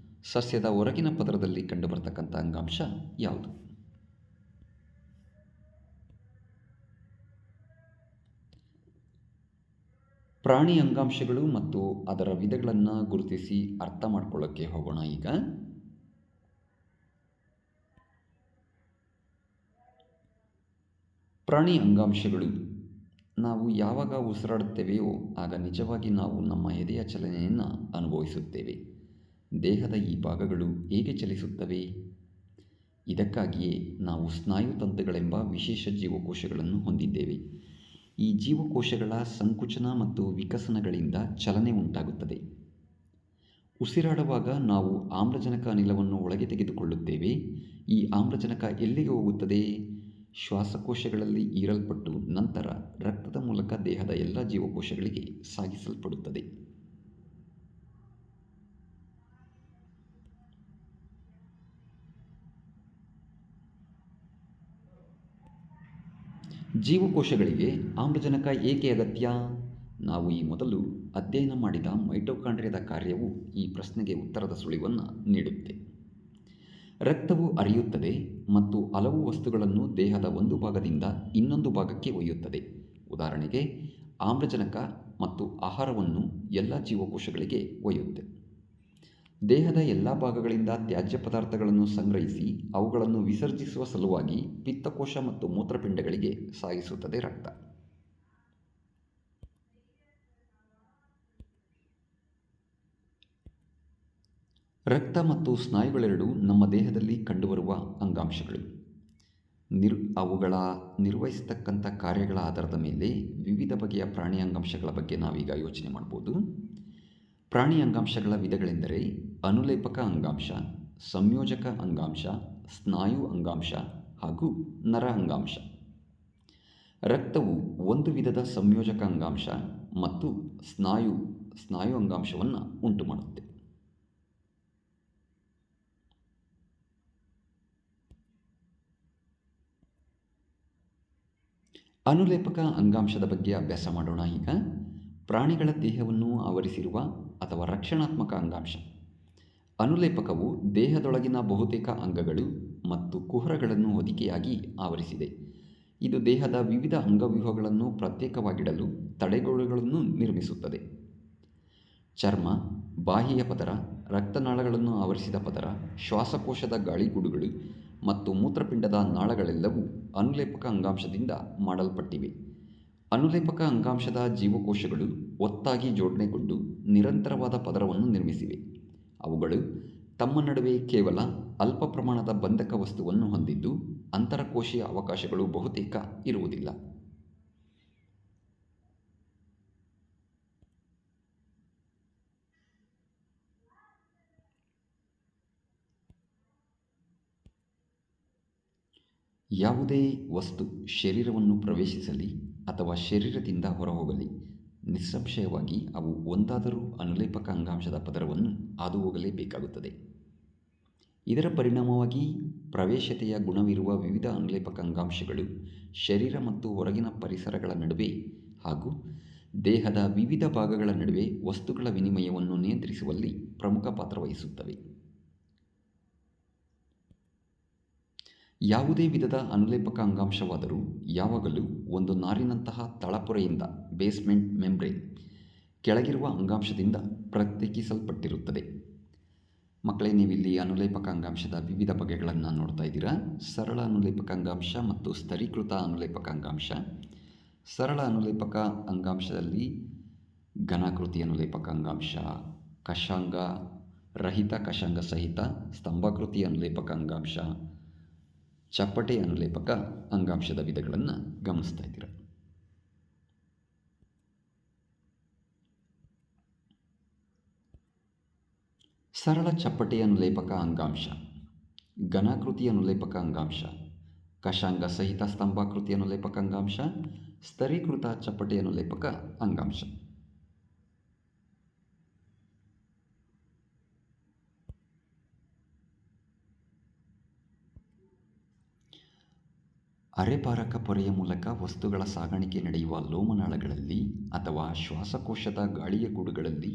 ಸಸ್ಯದ ಹೊರಗಿನ ಪದರದಲ್ಲಿ ಕಂಡುಬರತಕ್ಕಂಥ ಅಂಗಾಂಶ ಯಾವುದು? ಪ್ರಾಣಿ ಅಂಗಾಂಶಗಳು ಮತ್ತು ಅದರ ವಿಧಗಳನ್ನು ಗುರುತಿಸಿ ಅರ್ಥ ಮಾಡ್ಕೊಳ್ಳೋಕ್ಕೆ ಹೋಗೋಣ. ಈಗ ಪ್ರಾಣಿ ಅಂಗಾಂಶಗಳು. ನಾವು ಯಾವಾಗ ಉಸಿರಾಡುತ್ತೇವೆಯೋ ಆಗ ನಿಜವಾಗಿ ನಾವು ನಮ್ಮ ಎದೆಯ ಚಲನೆಯನ್ನು ಅನುಭವಿಸುತ್ತೇವೆ. ದೇಹದ ಈ ಭಾಗಗಳು ಹೇಗೆ ಚಲಿಸುತ್ತವೆ? ಇದಕ್ಕಾಗಿಯೇ ನಾವು ಸ್ನಾಯುತಂತುಗಳೆಂಬ ವಿಶೇಷ ಜೀವಕೋಶಗಳನ್ನು ಹೊಂದಿದ್ದೇವೆ. ಈ ಜೀವಕೋಶಗಳ ಸಂಕುಚನ ಮತ್ತು ವಿಕಸನಗಳಿಂದ ಚಲನೆ ಉಂಟಾಗುತ್ತದೆ. ಉಸಿರಾಡುವಾಗ ನಾವು ಆಮ್ಲಜನಕ ಅನಿಲವನ್ನು ಒಳಗೆ ತೆಗೆದುಕೊಳ್ಳುತ್ತೇವೆ. ಈ ಆಮ್ಲಜನಕ ಎಲ್ಲಿಗೆ ಹೋಗುತ್ತದೆ? ಶ್ವಾಸಕೋಶಗಳಲ್ಲಿ ಹೀರಲ್ಪಟ್ಟು ನಂತರ ರಕ್ತದ ಮೂಲಕ ದೇಹದ ಎಲ್ಲ ಜೀವಕೋಶಗಳಿಗೆ ಸಾಗಿಸಲ್ಪಡುತ್ತದೆ. ಜೀವಕೋಶಗಳಿಗೆ ಆಮ್ಲಜನಕ ಏಕೆ ಅಗತ್ಯ? ನಾವು ಈ ಮೊದಲು ಅಧ್ಯಯನ ಮಾಡಿದ ಮೈಟೊಕಾಂಡ್ರಿಯದ ಕಾರ್ಯವು ಈ ಪ್ರಶ್ನೆಗೆ ಉತ್ತರದ ಸುಳಿವನ್ನು ನೀಡುತ್ತೆ. ರಕ್ತವು ಹರಿಯುತ್ತದೆ ಮತ್ತು ಹಲವು ವಸ್ತುಗಳನ್ನು ದೇಹದ ಒಂದು ಭಾಗದಿಂದ ಇನ್ನೊಂದು ಭಾಗಕ್ಕೆ ಒಯ್ಯುತ್ತದೆ. ಉದಾಹರಣೆಗೆ, ಆಮ್ಲಜನಕ ಮತ್ತು ಆಹಾರವನ್ನು ಎಲ್ಲ ಜೀವಕೋಶಗಳಿಗೆ ಒಯ್ಯುತ್ತೆ. ದೇಹದ ಎಲ್ಲ ಭಾಗಗಳಿಂದ ತ್ಯಾಜ್ಯ ಪದಾರ್ಥಗಳನ್ನು ಸಂಗ್ರಹಿಸಿ ಅವುಗಳನ್ನು ವಿಸರ್ಜಿಸುವ ಸಲುವಾಗಿ ಪಿತ್ತಕೋಶ ಮತ್ತು ಮೂತ್ರಪಿಂಡಗಳಿಗೆ ಸಾಗಿಸುತ್ತದೆ ರಕ್ತ. ರಕ್ತ ಮತ್ತು ಸ್ನಾಯುಗಳೆರಡೂ ನಮ್ಮ ದೇಹದಲ್ಲಿ ಕಂಡುಬರುವ ಅಂಗಾಂಶಗಳು. ಅವುಗಳ ನಿರ್ವಹಿಸತಕ್ಕಂಥ ಕಾರ್ಯಗಳ ಆಧಾರದ ಮೇಲೆ ವಿವಿಧ ಬಗೆಯ ಪ್ರಾಣಿ ಅಂಗಾಂಶಗಳ ಬಗ್ಗೆ ನಾವೀಗ ಯೋಚನೆ ಮಾಡ್ಬೋದು. ಪ್ರಾಣಿ ಅಂಗಾಂಶಗಳ ವಿಧಗಳೆಂದರೆ ಅನುಲೇಪಕ ಅಂಗಾಂಶ, ಸಂಯೋಜಕ ಅಂಗಾಂಶ, ಸ್ನಾಯು ಅಂಗಾಂಶ ಹಾಗೂ ನರ ಅಂಗಾಂಶ. ರಕ್ತವು ಒಂದು ವಿಧದ ಸಂಯೋಜಕ ಅಂಗಾಂಶ ಮತ್ತು ಸ್ನಾಯು ಅಂಗಾಂಶವನ್ನು ಉಂಟು ಮಾಡುತ್ತೆ. ಅನುಲೇಪಕ ಅಂಗಾಂಶದ ಬಗ್ಗೆ ಅಭ್ಯಾಸ ಮಾಡೋಣ. ಈಗ ಪ್ರಾಣಿಗಳ ದೇಹವನ್ನು ಆವರಿಸಿರುವ ಅಥವಾ ರಕ್ಷಣಾತ್ಮಕ ಅಂಗಾಂಶ. ಅನುಲೇಪಕವು ದೇಹದೊಳಗಿನ ಬಹುತೇಕ ಅಂಗಗಳು ಮತ್ತು ಕುಹರಗಳನ್ನು ಹೊದಿಕೆಯಾಗಿ ಆವರಿಸಿದೆ. ಇದು ದೇಹದ ವಿವಿಧ ಅಂಗವ್ಯೂಹಗಳನ್ನು ಪ್ರತ್ಯೇಕವಾಗಿಡಲು ತಡೆಗೋಡೆಗಳನ್ನು ನಿರ್ಮಿಸುತ್ತದೆ. ಚರ್ಮ, ಬಾಹ್ಯ ಪದರ, ರಕ್ತನಾಳಗಳನ್ನು ಆವರಿಸಿದ ಪದರ, ಶ್ವಾಸಕೋಶದ ಗಾಳಿಗೂಡುಗಳು ಮತ್ತು ಮೂತ್ರಪಿಂಡದ ನಾಳಗಳೆಲ್ಲವೂ ಅನುಲೇಪಕ ಅಂಗಾಂಶದಿಂದ ಮಾಡಲ್ಪಟ್ಟಿವೆ. ಅನುಲೇಪಕ ಅಂಗಾಂಶದ ಜೀವಕೋಶಗಳು ಒತ್ತಾಗಿ ಜೋಡಣೆಗೊಂಡು ನಿರಂತರವಾದ ಪದರವನ್ನು ನಿರ್ಮಿಸಿವೆ. ಅವುಗಳು ತಮ್ಮ ನಡುವೆ ಕೇವಲ ಅಲ್ಪ ಪ್ರಮಾಣದ ಬಂಧಕ ವಸ್ತುವನ್ನು ಹೊಂದಿದ್ದು ಅಂತರಕೋಶೀಯ ಅವಕಾಶಗಳು ಬಹುತೇಕ ಇರುವುದಿಲ್ಲ. ಯಾವುದೇ ವಸ್ತು ಶರೀರವನ್ನು ಪ್ರವೇಶಿಸಲಿ ಅಥವಾ ಶರೀರದಿಂದ ಹೊರಹೋಗಲಿ, ನಿಸ್ಸಂಶಯವಾಗಿ ಅವು ಒಂದಾದರೂ ಅನುಲೇಪಕ ಅಂಗಾಂಶದ ಪದರವನ್ನು ಹಾದುಹೋಗಲೇಬೇಕಾಗುತ್ತದೆ. ಇದರ ಪರಿಣಾಮವಾಗಿ ಪ್ರವೇಶತೆಯ ಗುಣವಿರುವ ವಿವಿಧ ಅನುಲೇಪಕ ಅಂಗಾಂಶಗಳು ಶರೀರ ಮತ್ತು ಹೊರಗಿನ ಪರಿಸರಗಳ ನಡುವೆ ಹಾಗೂ ದೇಹದ ವಿವಿಧ ಭಾಗಗಳ ನಡುವೆ ವಸ್ತುಗಳ ವಿನಿಮಯವನ್ನು ನಿಯಂತ್ರಿಸುವಲ್ಲಿ ಪ್ರಮುಖ ಪಾತ್ರ ವಹಿಸುತ್ತವೆ. ಯಾವುದೇ ವಿಧದ ಅನುಲೇಪಕ ಅಂಗಾಂಶವಾದರೂ ಯಾವಾಗಲೂ ಒಂದು ನಾರಿನಂತಹ ತಳಪೊರೆಯಿಂದ ಬೇಸ್ಮೆಂಟ್ ಮೆಂಬ್ರೇನ್ ಕೆಳಗಿರುವ ಅಂಗಾಂಶದಿಂದ ಪ್ರತ್ಯೇಕಿಸಲ್ಪಟ್ಟಿರುತ್ತದೆ. ಮಕ್ಕಳೇ, ನೀವಿಲ್ಲಿ ಅನುಲೇಪಕ ಅಂಗಾಂಶದ ವಿವಿಧ ಬಗೆಗಳನ್ನು ನೋಡ್ತಾ ಇದ್ದೀರಾ. ಸರಳ ಅನುಲೇಪಕ ಅಂಗಾಂಶ ಮತ್ತು ಸ್ತರೀಕೃತ ಅನುಲೇಪಕ ಅಂಗಾಂಶ. ಸರಳ ಅನುಲೇಪಕ ಅಂಗಾಂಶದಲ್ಲಿ ಘನಾಕೃತಿ ಅನುಲೇಪಕ ಅಂಗಾಂಶ, ಕಷಾಂಗ ರಹಿತ ಕಷಾಂಗ ಸಹಿತ ಸ್ತಂಭಾಕೃತಿ ಅನುಲೇಪಕ ಅಂಗಾಂಶ, ಚಪ್ಪಟೆ ಅನುಲೇಪಕ ಅಂಗಾಂಶದ ವಿಧಗಳನ್ನು ಗಮನಿಸ್ತಾ ಇದ್ದೀರಾ. ಸರಳ ಚಪ್ಪಟೆ ಅನುಲೇಪಕ ಅಂಗಾಂಶ, ಘನಾಕೃತಿ ಅನುಲೇಪಕ ಅಂಗಾಂಶ, ಕಷಾಂಗ ಸಹಿತ ಸ್ತಂಭಾಕೃತಿ ಅನುಲೇಪಕ ಅಂಗಾಂಶ, ಸ್ತರೀಕೃತ ಚಪ್ಪಟೆ ಅನುಲೇಪಕ ಅಂಗಾಂಶ. ಅರೆಪಾರಕ ಪೊರೆಯ ಮೂಲಕ ವಸ್ತುಗಳ ಸಾಗಾಣಿಕೆ ನಡೆಯುವ ಲೋಮನಾಳಗಳಲ್ಲಿ ಅಥವಾ ಶ್ವಾಸಕೋಶದ ಗಾಳಿಯ ಗೂಡುಗಳಲ್ಲಿ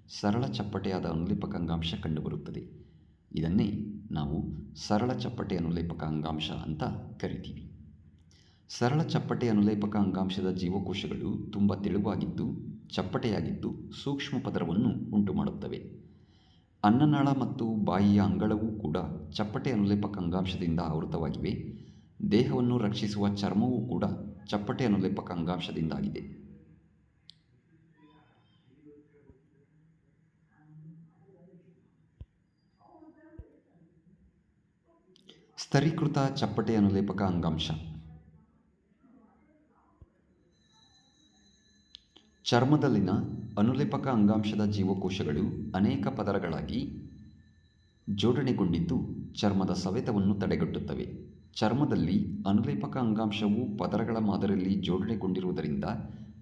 ಸರಳ ಚಪ್ಪಟೆಯಾದ ಅನುಲೇಪಕ ಅಂಗಾಂಶ ಕಂಡುಬರುತ್ತದೆ. ಇದನ್ನೇ ನಾವು ಸರಳ ಚಪ್ಪಟೆ ಅನುಲೇಪಕ ಅಂಗಾಂಶ ಅಂತ ಕರಿತೀವಿ. ಸರಳ ಚಪ್ಪಟೆ ಅನುಲೇಪಕ ಅಂಗಾಂಶದ ಜೀವಕೋಶಗಳು ತುಂಬ ತೆಳುವಾಗಿದ್ದು ಚಪ್ಪಟೆಯಾಗಿದ್ದು ಸೂಕ್ಷ್ಮ ಪದರವನ್ನು ಉಂಟುಮಾಡುತ್ತವೆ. ಅನ್ನನಾಳ ಮತ್ತು ಬಾಯಿಯ ಅಂಗಳವೂ ಕೂಡ ಚಪ್ಪಟೆ ಅನುಲೇಪಕ ಅಂಗಾಂಶದಿಂದ ಆವೃತವಾಗಿವೆ. ದೇಹವನ್ನು ರಕ್ಷಿಸುವ ಚರ್ಮವೂ ಕೂಡ ಚಪ್ಪಟೆ ಅನುಲೇಪಕ ಅಂಗಾಂಶದಿಂದಾಗಿದೆ. ಸ್ತರೀಕೃತ ಚಪ್ಪಟೆ ಅನುಲೇಪಕ ಅಂಗಾಂಶ. ಚರ್ಮದಲ್ಲಿನ ಅನುಲೇಪಕ ಅಂಗಾಂಶದ ಜೀವಕೋಶಗಳು ಅನೇಕ ಪದರಗಳಾಗಿ ಜೋಡಣೆಗೊಂಡಿದ್ದು ಚರ್ಮದ ಸವೆತವನ್ನು ತಡೆಗಟ್ಟುತ್ತವೆ. ಚರ್ಮದಲ್ಲಿ ಅನುಲೇಪಕ ಅಂಗಾಂಶವು ಪದರಗಳ ಮಾದರಿಯಲ್ಲಿ ಜೋಡಣೆಗೊಂಡಿರುವುದರಿಂದ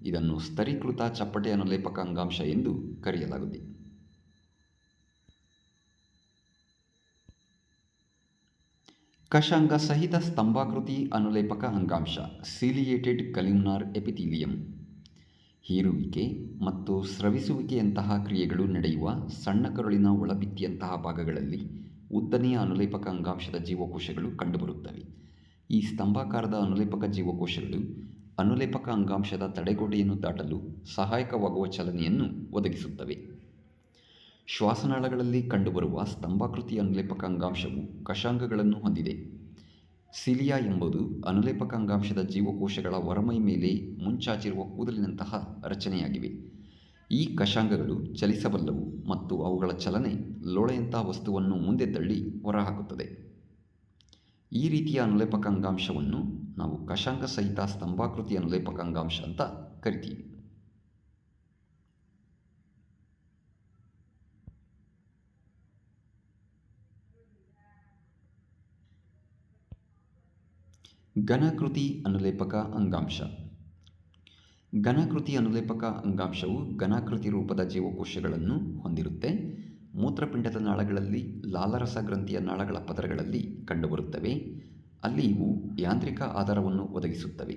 ಇದನ್ನು ಸ್ತರೀಕೃತ ಚಪ್ಪಟೆ ಅನುಲೇಪಕ ಅಂಗಾಂಶ ಎಂದು ಕರೆಯಲಾಗುತ್ತದೆ. ಕಷಾಂಗ ಸಹಿತ ಸ್ತಂಭಾಕೃತಿ ಅನುಲೇಪಕ ಅಂಗಾಂಶ, ಸಿಲಿಯೇಟೆಡ್ ಕಲ್ಯುಮ್ನಾರ್ ಎಪಿಥೀಲಿಯಂ. ಹೀರುವಿಕೆ ಮತ್ತು ಸ್ರವಿಸುವಿಕೆಯಂತಹ ಕ್ರಿಯೆಗಳು ನಡೆಯುವ ಸಣ್ಣ ಕರುಳಿನ ಒಳಭಿತ್ತಿಯಂತಹ ಭಾಗಗಳಲ್ಲಿ ಉದ್ದನೆಯ ಅನುಲೇಪಕ ಅಂಗಾಂಶದ ಜೀವಕೋಶಗಳು ಕಂಡುಬರುತ್ತವೆ. ಈ ಸ್ತಂಭಾಕಾರದ ಅನುಲೇಪಕ ಜೀವಕೋಶಗಳು ಅನುಲೇಪಕ ಅಂಗಾಂಶದ ತಡೆಗೋಡೆಯನ್ನು ದಾಟಲು ಸಹಾಯಕವಾಗುವ ಚಲನೆಯನ್ನು ಒದಗಿಸುತ್ತವೆ. ಶ್ವಾಸನಾಳಗಳಲ್ಲಿ ಕಂಡುಬರುವ ಸ್ತಂಭಾಕೃತಿ ಅನುಲೇಪಕ ಅಂಗಾಂಶವು ಕಷಾಂಗಗಳನ್ನು ಹೊಂದಿದೆ. ಸಿಲಿಯಾ ಎಂಬುದು ಅನುಲೇಪಕ ಅಂಗಾಂಶದ ಜೀವಕೋಶಗಳ ಹೊರಮೈ ಮೇಲೆ ಮುಂಚಾಚಿರುವ ಕೂದಲಿನಂತಹ ರಚನೆಯಾಗಿವೆ. ಈ ಕಷಾಂಗಗಳು ಚಲಿಸಬಲ್ಲವು ಮತ್ತು ಅವುಗಳ ಚಲನೆ ಲೋಳೆಯಂತಹ ವಸ್ತುವನ್ನು ಮುಂದೆ ತಳ್ಳಿ ಹೊರಹಾಕುತ್ತದೆ. ಈ ರೀತಿಯ ಅನುಲೇಪಕ ಅಂಗಾಂಶವನ್ನು ನಾವು ಕಷಾಂಗ ಸಹಿತ ಸ್ತಂಭಾಕೃತಿ ಅನುಲೇಪಕ ಅಂಗಾಂಶ ಅಂತ ಕರಿತೀವಿ. ಘನಾಕೃತಿ ಅನುಲೇಪಕ ಅಂಗಾಂಶ. ಘನಾಕೃತಿ ಅನುಲೇಪಕ ಅಂಗಾಂಶವು ಘನಾಕೃತಿ ರೂಪದ ಜೀವಕೋಶಗಳನ್ನು ಹೊಂದಿರುತ್ತೆ. ಮೂತ್ರಪಿಂಡದ ನಾಳಗಳಲ್ಲಿ, ಲಾಲಾರಸ ಗ್ರಂಥಿಯ ನಾಳಗಳ ಪದರಗಳಲ್ಲಿ ಕಂಡುಬರುತ್ತವೆ. ಅಲ್ಲಿ ಇವು ಯಾಂತ್ರಿಕ ಆಧಾರವನ್ನು ಒದಗಿಸುತ್ತವೆ.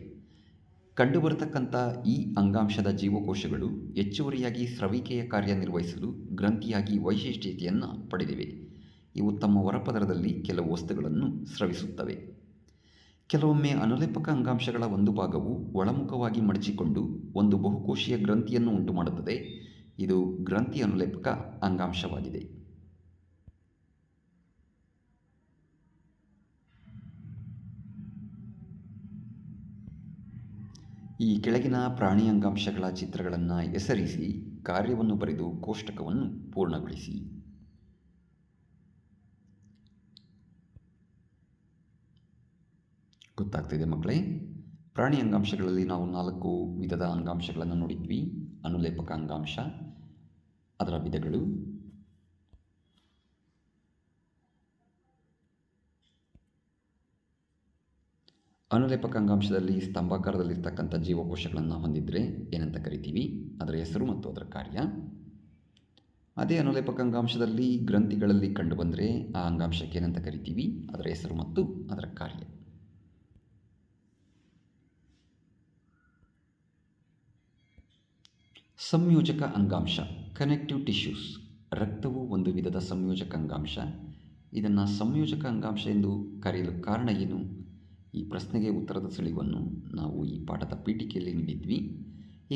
ಕಂಡುಬರತಕ್ಕಂಥ ಈ ಅಂಗಾಂಶದ ಜೀವಕೋಶಗಳು ಹೆಚ್ಚುವರಿಯಾಗಿ ಸ್ರವಿಕೆಯ ಕಾರ್ಯನಿರ್ವಹಿಸಲು ಗ್ರಂಥಿಯಾಗಿ ವೈಶಿಷ್ಟ್ಯತೆಯನ್ನು ಪಡೆದಿವೆ. ಇವು ತಮ್ಮ ಹೊರಪದರದಲ್ಲಿ ಕೆಲವು ವಸ್ತುಗಳನ್ನು ಸ್ರವಿಸುತ್ತವೆ. ಕೆಲವೊಮ್ಮೆ ಅನುಲೇಪಕ ಅಂಗಾಂಶಗಳ ಒಂದು ಭಾಗವು ಒಳಮುಖವಾಗಿ ಮಡಚಿಕೊಂಡು ಒಂದು ಬಹುಕೋಶೀಯ ಗ್ರಂಥಿಯನ್ನು ಉಂಟುಮಾಡುತ್ತದೆ. ಇದು ಗ್ರಂಥಿ ಅನುಲೇಪಕ ಅಂಗಾಂಶವಾಗಿದೆ. ಈ ಕೆಳಗಿನ ಪ್ರಾಣಿ ಅಂಗಾಂಶಗಳ ಚಿತ್ರಗಳನ್ನು ಹೆಸರಿಸಿ ಕಾರ್ಯವನ್ನು ಬರೆದು ಕೋಷ್ಟಕವನ್ನು ಪೂರ್ಣಗೊಳಿಸಿ. ಗೊತ್ತಾಗ್ತಿದೆ ಮಕ್ಕಳೇ? ಪ್ರಾಣಿ ಅಂಗಾಂಶಗಳಲ್ಲಿ ನಾವು 4 ವಿಧದ ಅಂಗಾಂಶಗಳನ್ನು ನೋಡಿದ್ವಿ. ಅನುಲೇಪಕ ಅಂಗಾಂಶ, ಅದರ ವಿಧಗಳು, ಅನುಲೇಪಕ ಅಂಗಾಂಶದಲ್ಲಿ ಸ್ತಂಭಾಕಾರದಲ್ಲಿರ್ತಕ್ಕಂಥ ಜೀವಕೋಶಗಳನ್ನು ಹೊಂದಿದ್ರೆ ಏನಂತ ಕರಿತೀವಿ, ಅದರ ಹೆಸರು ಮತ್ತು ಅದರ ಕಾರ್ಯ. ಅದೇ ಅನುಲೇಪಕ ಅಂಗಾಂಶದಲ್ಲಿ ಗ್ರಂಥಿಗಳಲ್ಲಿ ಕಂಡುಬಂದರೆ ಆ ಅಂಗಾಂಶಕ್ಕೆ ಏನಂತ ಕರಿತೀವಿ, ಅದರ ಹೆಸರು ಮತ್ತು ಅದರ ಕಾರ್ಯ. ಸಂಯೋಜಕ ಅಂಗಾಂಶ, ಕನೆಕ್ಟಿವ್ ಟಿಶ್ಯೂಸ್. ರಕ್ತವು ಒಂದು ವಿಧದ ಸಂಯೋಜಕ ಅಂಗಾಂಶ. ಇದನ್ನು ಸಂಯೋಜಕ ಅಂಗಾಂಶ ಎಂದು ಕರೆಯಲು ಕಾರಣ ಏನು? ಈ ಪ್ರಶ್ನೆಗೆ ಉತ್ತರದ ಸುಳಿವನ್ನು ನಾವು ಈ ಪಾಠದ ಪೀಠಿಕೆಯಲ್ಲಿ ನೀಡಿದ್ವಿ.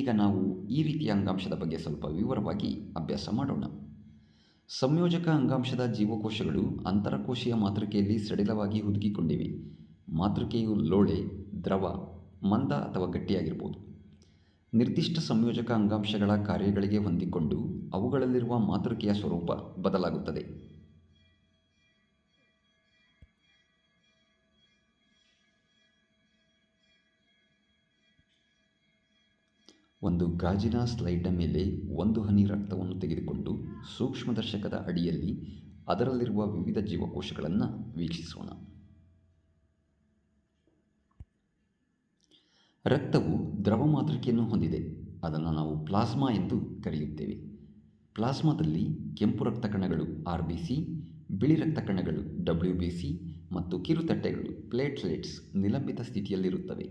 ಈಗ ನಾವು ಈ ರೀತಿಯ ಅಂಗಾಂಶದ ಬಗ್ಗೆ ಸ್ವಲ್ಪ ವಿವರವಾಗಿ ಅಭ್ಯಾಸ ಮಾಡೋಣ. ಸಂಯೋಜಕ ಅಂಗಾಂಶದ ಜೀವಕೋಶಗಳು ಅಂತರಕೋಶೀಯ ಮಾತೃಕೆಯಲ್ಲಿ ಸಡಿಲವಾಗಿ ಹುದುಗಿಕೊಂಡಿವೆ. ಮಾತೃಕೆಯು ಲೋಳೆ, ದ್ರವ, ಮಂದ ಅಥವಾ ಗಟ್ಟಿಯಾಗಿರಬಹುದು. ನಿರ್ದಿಷ್ಟ ಸಂಯೋಜಕ ಅಂಗಾಂಶಗಳ ಕಾರ್ಯಗಳಿಗೆ ಹೊಂದಿಕೊಂಡು ಅವುಗಳಲ್ಲಿರುವ ಮಾತೃಕೆಯ ಸ್ವರೂಪ ಬದಲಾಗುತ್ತದೆ. ಒಂದು ಗಾಜಿನ ಸ್ಲೈಡ್ನ ಮೇಲೆ 1 ಹನಿ ರಕ್ತವನ್ನು ತೆಗೆದುಕೊಂಡು ಸೂಕ್ಷ್ಮದರ್ಶಕದ ಅಡಿಯಲ್ಲಿ ಅದರಲ್ಲಿರುವ ವಿವಿಧ ಜೀವಕೋಶಗಳನ್ನು ವೀಕ್ಷಿಸೋಣ. ರಕ್ತವು ದ್ರವ ಮಾತೃಕೆಯನ್ನು ಹೊಂದಿದೆ. ಅದನ್ನು ನಾವು ಪ್ಲಾಸ್ಮಾ ಎಂದು ಕರೆಯುತ್ತೇವೆ. ಪ್ಲಾಸ್ಮಾದಲ್ಲಿ ಕೆಂಪು ರಕ್ತ ಕಣಗಳು RBC, ಬಿಳಿ ರಕ್ತ ಕಣಗಳು WBC ಮತ್ತು ಕಿರುತಟ್ಟೆಗಳು ಪ್ಲೇಟ್ಲೆಟ್ಸ್ ನಿಲಂಬಿತ ಸ್ಥಿತಿಯಲ್ಲಿರುತ್ತವೆ.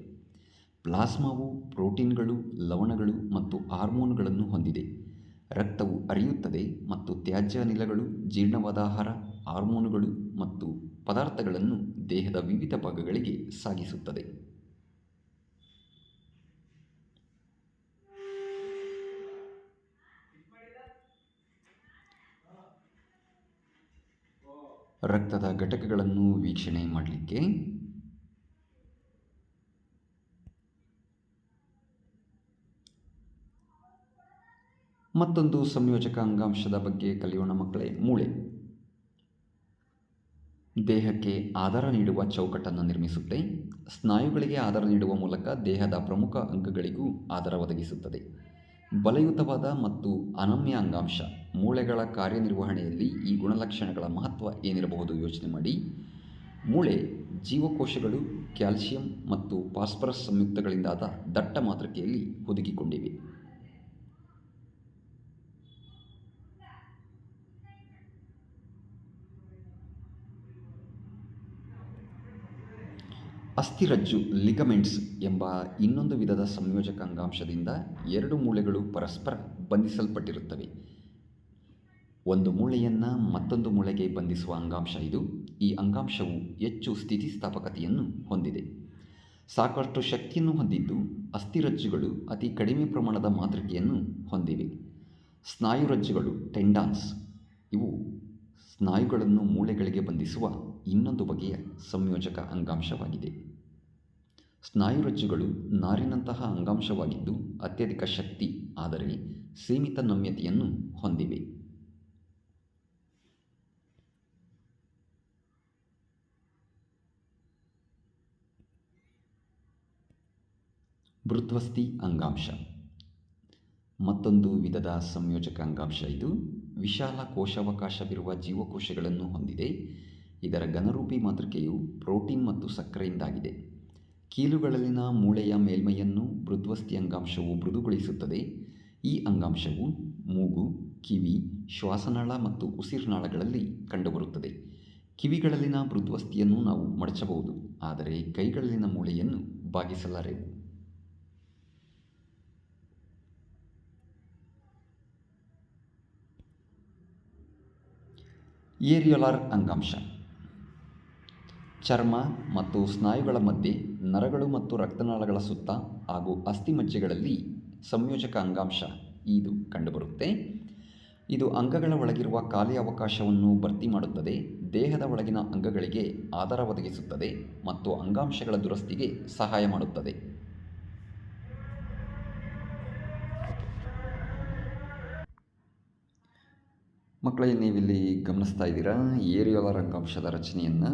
ಪ್ಲಾಸ್ಮಾವು ಪ್ರೋಟೀನ್ಗಳು, ಲವಣಗಳು ಮತ್ತು ಹಾರ್ಮೋನುಗಳನ್ನು ಹೊಂದಿದೆ. ರಕ್ತವು ಹರಿಯುತ್ತದೆ ಮತ್ತು ತ್ಯಾಜ್ಯ ಅನಿಲಗಳು, ಜೀರ್ಣವಾದ ಆಹಾರ, ಹಾರ್ಮೋನುಗಳು ಮತ್ತು ಪದಾರ್ಥಗಳನ್ನು ದೇಹದ ವಿವಿಧ ಭಾಗಗಳಿಗೆ ಸಾಗಿಸುತ್ತದೆ. ರಕ್ತದ ಘಟಕಗಳನ್ನು ವೀಕ್ಷಣೆ ಮಾಡಲಿಕ್ಕೆ ಮತ್ತೊಂದು ಸಂಯೋಜಕ ಅಂಗಾಂಶದ ಬಗ್ಗೆ ಕಲಿಯೋಣ ಮಕ್ಕಳೇ. ಮೂಳೆ ದೇಹಕ್ಕೆ ಆಧಾರ ನೀಡುವ ಚೌಕಟ್ಟನ್ನು ನಿರ್ಮಿಸುತ್ತೆ. ಸ್ನಾಯುಗಳಿಗೆ ಆಧಾರ ನೀಡುವ ಮೂಲಕ ದೇಹದ ಪ್ರಮುಖ ಅಂಗಗಳಿಗೂ ಆಧಾರ ಒದಗಿಸುತ್ತದೆ. ಬಲಯುತವಾದ ಮತ್ತು ಅನಮ್ಯ ಅಂಗಾಂಶ. ಮೂಳೆಗಳ ಕಾರ್ಯನಿರ್ವಹಣೆಯಲ್ಲಿ ಈ ಗುಣಲಕ್ಷಣಗಳ ಮಹತ್ವ ಏನಿರಬಹುದು ಯೋಚನೆ ಮಾಡಿ. ಮೂಳೆ ಜೀವಕೋಶಗಳು ಕ್ಯಾಲ್ಸಿಯಂ ಮತ್ತು ಫಾಸ್ಫರಸ್ ಸಂಯುಕ್ತಗಳಿಂದಾದ ದಟ್ಟ ಮಾತೃಕೆಯಲ್ಲಿ ಹುದುಗಿಕೊಂಡಿವೆ. ಅಸ್ಥಿರಜ್ಜು ಲಿಗಮೆಂಟ್ಸ್ ಎಂಬ ಇನ್ನೊಂದು ವಿಧದ ಸಂಯೋಜಕ ಅಂಗಾಂಶದಿಂದ 2 ಮೂಳೆಗಳು ಪರಸ್ಪರ ಬಂಧಿಸಲ್ಪಟ್ಟಿರುತ್ತವೆ. ಒಂದು ಮೂಳೆಯನ್ನು ಮತ್ತೊಂದು ಮೂಳೆಗೆ ಬಂಧಿಸುವ ಅಂಗಾಂಶ ಇದು. ಈ ಅಂಗಾಂಶವು ಹೆಚ್ಚು ಸ್ಥಿತಿಸ್ಥಾಪಕತೆಯನ್ನು ಹೊಂದಿದೆ, ಸಾಕಷ್ಟು ಶಕ್ತಿಯನ್ನು ಹೊಂದಿದ್ದು ಅಸ್ಥಿರಜ್ಜುಗಳು ಅತಿ ಕಡಿಮೆ ಪ್ರಮಾಣದ ಮಾತೃಕೆಯನ್ನು ಹೊಂದಿವೆ. ಸ್ನಾಯುರಜ್ಜುಗಳು ಟೆಂಡಾನ್ಸ್, ಇವು ಸ್ನಾಯುಗಳನ್ನು ಮೂಳೆಗಳಿಗೆ ಬಂಧಿಸುವ ಇನ್ನೊಂದು ಬಗೆಯ ಸಂಯೋಜಕ ಅಂಗಾಂಶವಾಗಿದೆ. ಸ್ನಾಯುರಜ್ಜುಗಳು ನಾರಿನಂತಹ ಅಂಗಾಂಶವಾಗಿದ್ದು ಅತ್ಯಧಿಕ ಶಕ್ತಿ ಆದರೆ ಸೀಮಿತ ನಮ್ಯತೆಯನ್ನು ಹೊಂದಿವೆ. ಮೃದ್ವಸ್ಥಿ ಅಂಗಾಂಶ ಮತ್ತೊಂದು ವಿಧದ ಸಂಯೋಜಕ ಅಂಗಾಂಶ ಇದು. ವಿಶಾಲ ಕೋಶಾವಕಾಶವಿರುವ ಜೀವಕೋಶಗಳನ್ನು ಹೊಂದಿದೆ. ಇದರ ಘನರೂಪಿ ಮಾತೃಕೆಯು ಪ್ರೋಟೀನ್ ಮತ್ತು ಸಕ್ಕರೆಯಿಂದಾಗಿದೆ. ಕೀಲುಗಳಲ್ಲಿನ ಮೂಳೆಯ ಮೇಲ್ಮೈಯನ್ನು ಮೃದ್ವಸ್ಥಿ ಅಂಗಾಂಶವು ಮೃದುಗೊಳಿಸುತ್ತದೆ. ಈ ಅಂಗಾಂಶವು ಮೂಗು, ಕಿವಿ, ಶ್ವಾಸನಾಳ ಮತ್ತು ಉಸಿರುನಾಳಗಳಲ್ಲಿ ಕಂಡುಬರುತ್ತದೆ. ಕಿವಿಗಳಲ್ಲಿನ ಮೃದ್ವಸ್ಥಿಯನ್ನು ನಾವು ಮಡಚಬಹುದು, ಆದರೆ ಕೈಗಳಲ್ಲಿನ ಮೂಳೆಯನ್ನು ಬಾಗಿಸಲಾರೆವು. ಏರಿಯೋಲಾರ್ ಅಂಗಾಂಶ ಚರ್ಮ ಮತ್ತು ಸ್ನಾಯುಗಳ ಮಧ್ಯೆ, ನರಗಳು ಮತ್ತು ರಕ್ತನಾಳಗಳ ಸುತ್ತ ಹಾಗೂ ಅಸ್ಥಿಮಜ್ಜೆಗಳಲ್ಲಿ ಸಂಯೋಜಕ ಅಂಗಾಂಶ ಇದು ಕಂಡುಬರುತ್ತೆ. ಇದು ಅಂಗಗಳ ಒಳಗಿರುವ ಖಾಲಿ ಅವಕಾಶವನ್ನು ಭರ್ತಿ ಮಾಡುತ್ತದೆ, ದೇಹದ ಒಳಗಿನ ಅಂಗಗಳಿಗೆ ಆಧಾರ ಒದಗಿಸುತ್ತದೆ ಮತ್ತು ಅಂಗಾಂಶಗಳ ದುರಸ್ತಿಗೆ ಸಹಾಯ ಮಾಡುತ್ತದೆ. ಮಕ್ಕಳೇ, ನೀವಿಲ್ಲಿ ಗಮನಿಸ್ತಾ ಇದ್ದೀರಾ ಏರಿಯೋಲಾರ್ ಅಂಗಾಂಶದ ರಚನೆಯನ್ನು.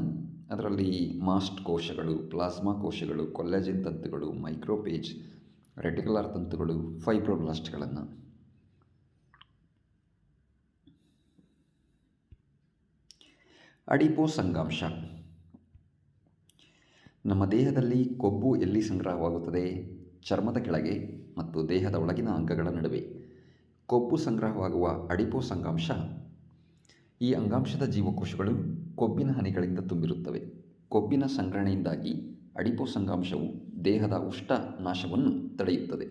ಅದರಲ್ಲಿ ಮಾಸ್ಟ್ ಕೋಶಗಳು, ಪ್ಲಾಸ್ಮಾ ಕೋಶಗಳು, ಕೊಲ್ಲಾಜೆನ್ ತಂತುಗಳು, ಮೈಕ್ರೋಪೇಜ್, ರೆಟಿಕ್ಯುಲರ್ ತಂತುಗಳು, ಫೈಬ್ರೋಬ್ಲಾಸ್ಟ್ಗಳನ್ನು. ಅಡಿಪೋಸ್ ಅಂಗಾಂಶ. ನಮ್ಮ ದೇಹದಲ್ಲಿ ಕೊಬ್ಬು ಎಲ್ಲಿ ಸಂಗ್ರಹವಾಗುತ್ತದೆ? ಚರ್ಮದ ಕೆಳಗೆ ಮತ್ತು ದೇಹದ ಒಳಗಿನ ಅಂಗಗಳ ನಡುವೆ ಕೊಬ್ಬು ಸಂಗ್ರಹವಾಗುವ ಅಡಿಪೋಸ್ ಅಂಗಾಂಶ. ಈ ಅಂಗಾಂಶದ ಜೀವಕೋಶಗಳು ಕೊಬ್ಬಿನ ಹನಿಗಳಿಂದ ತುಂಬಿರುತ್ತವೆ. ಕೊಬ್ಬಿನ ಸಂಗ್ರಹಣೆಯಿಂದಾಗಿ ಅಡಿಪೋಸ್ ಅಂಗಾಂಶವು ದೇಹದ ಉಷ್ಣ ನಾಶವನ್ನು ತಡೆಯುತ್ತದೆ.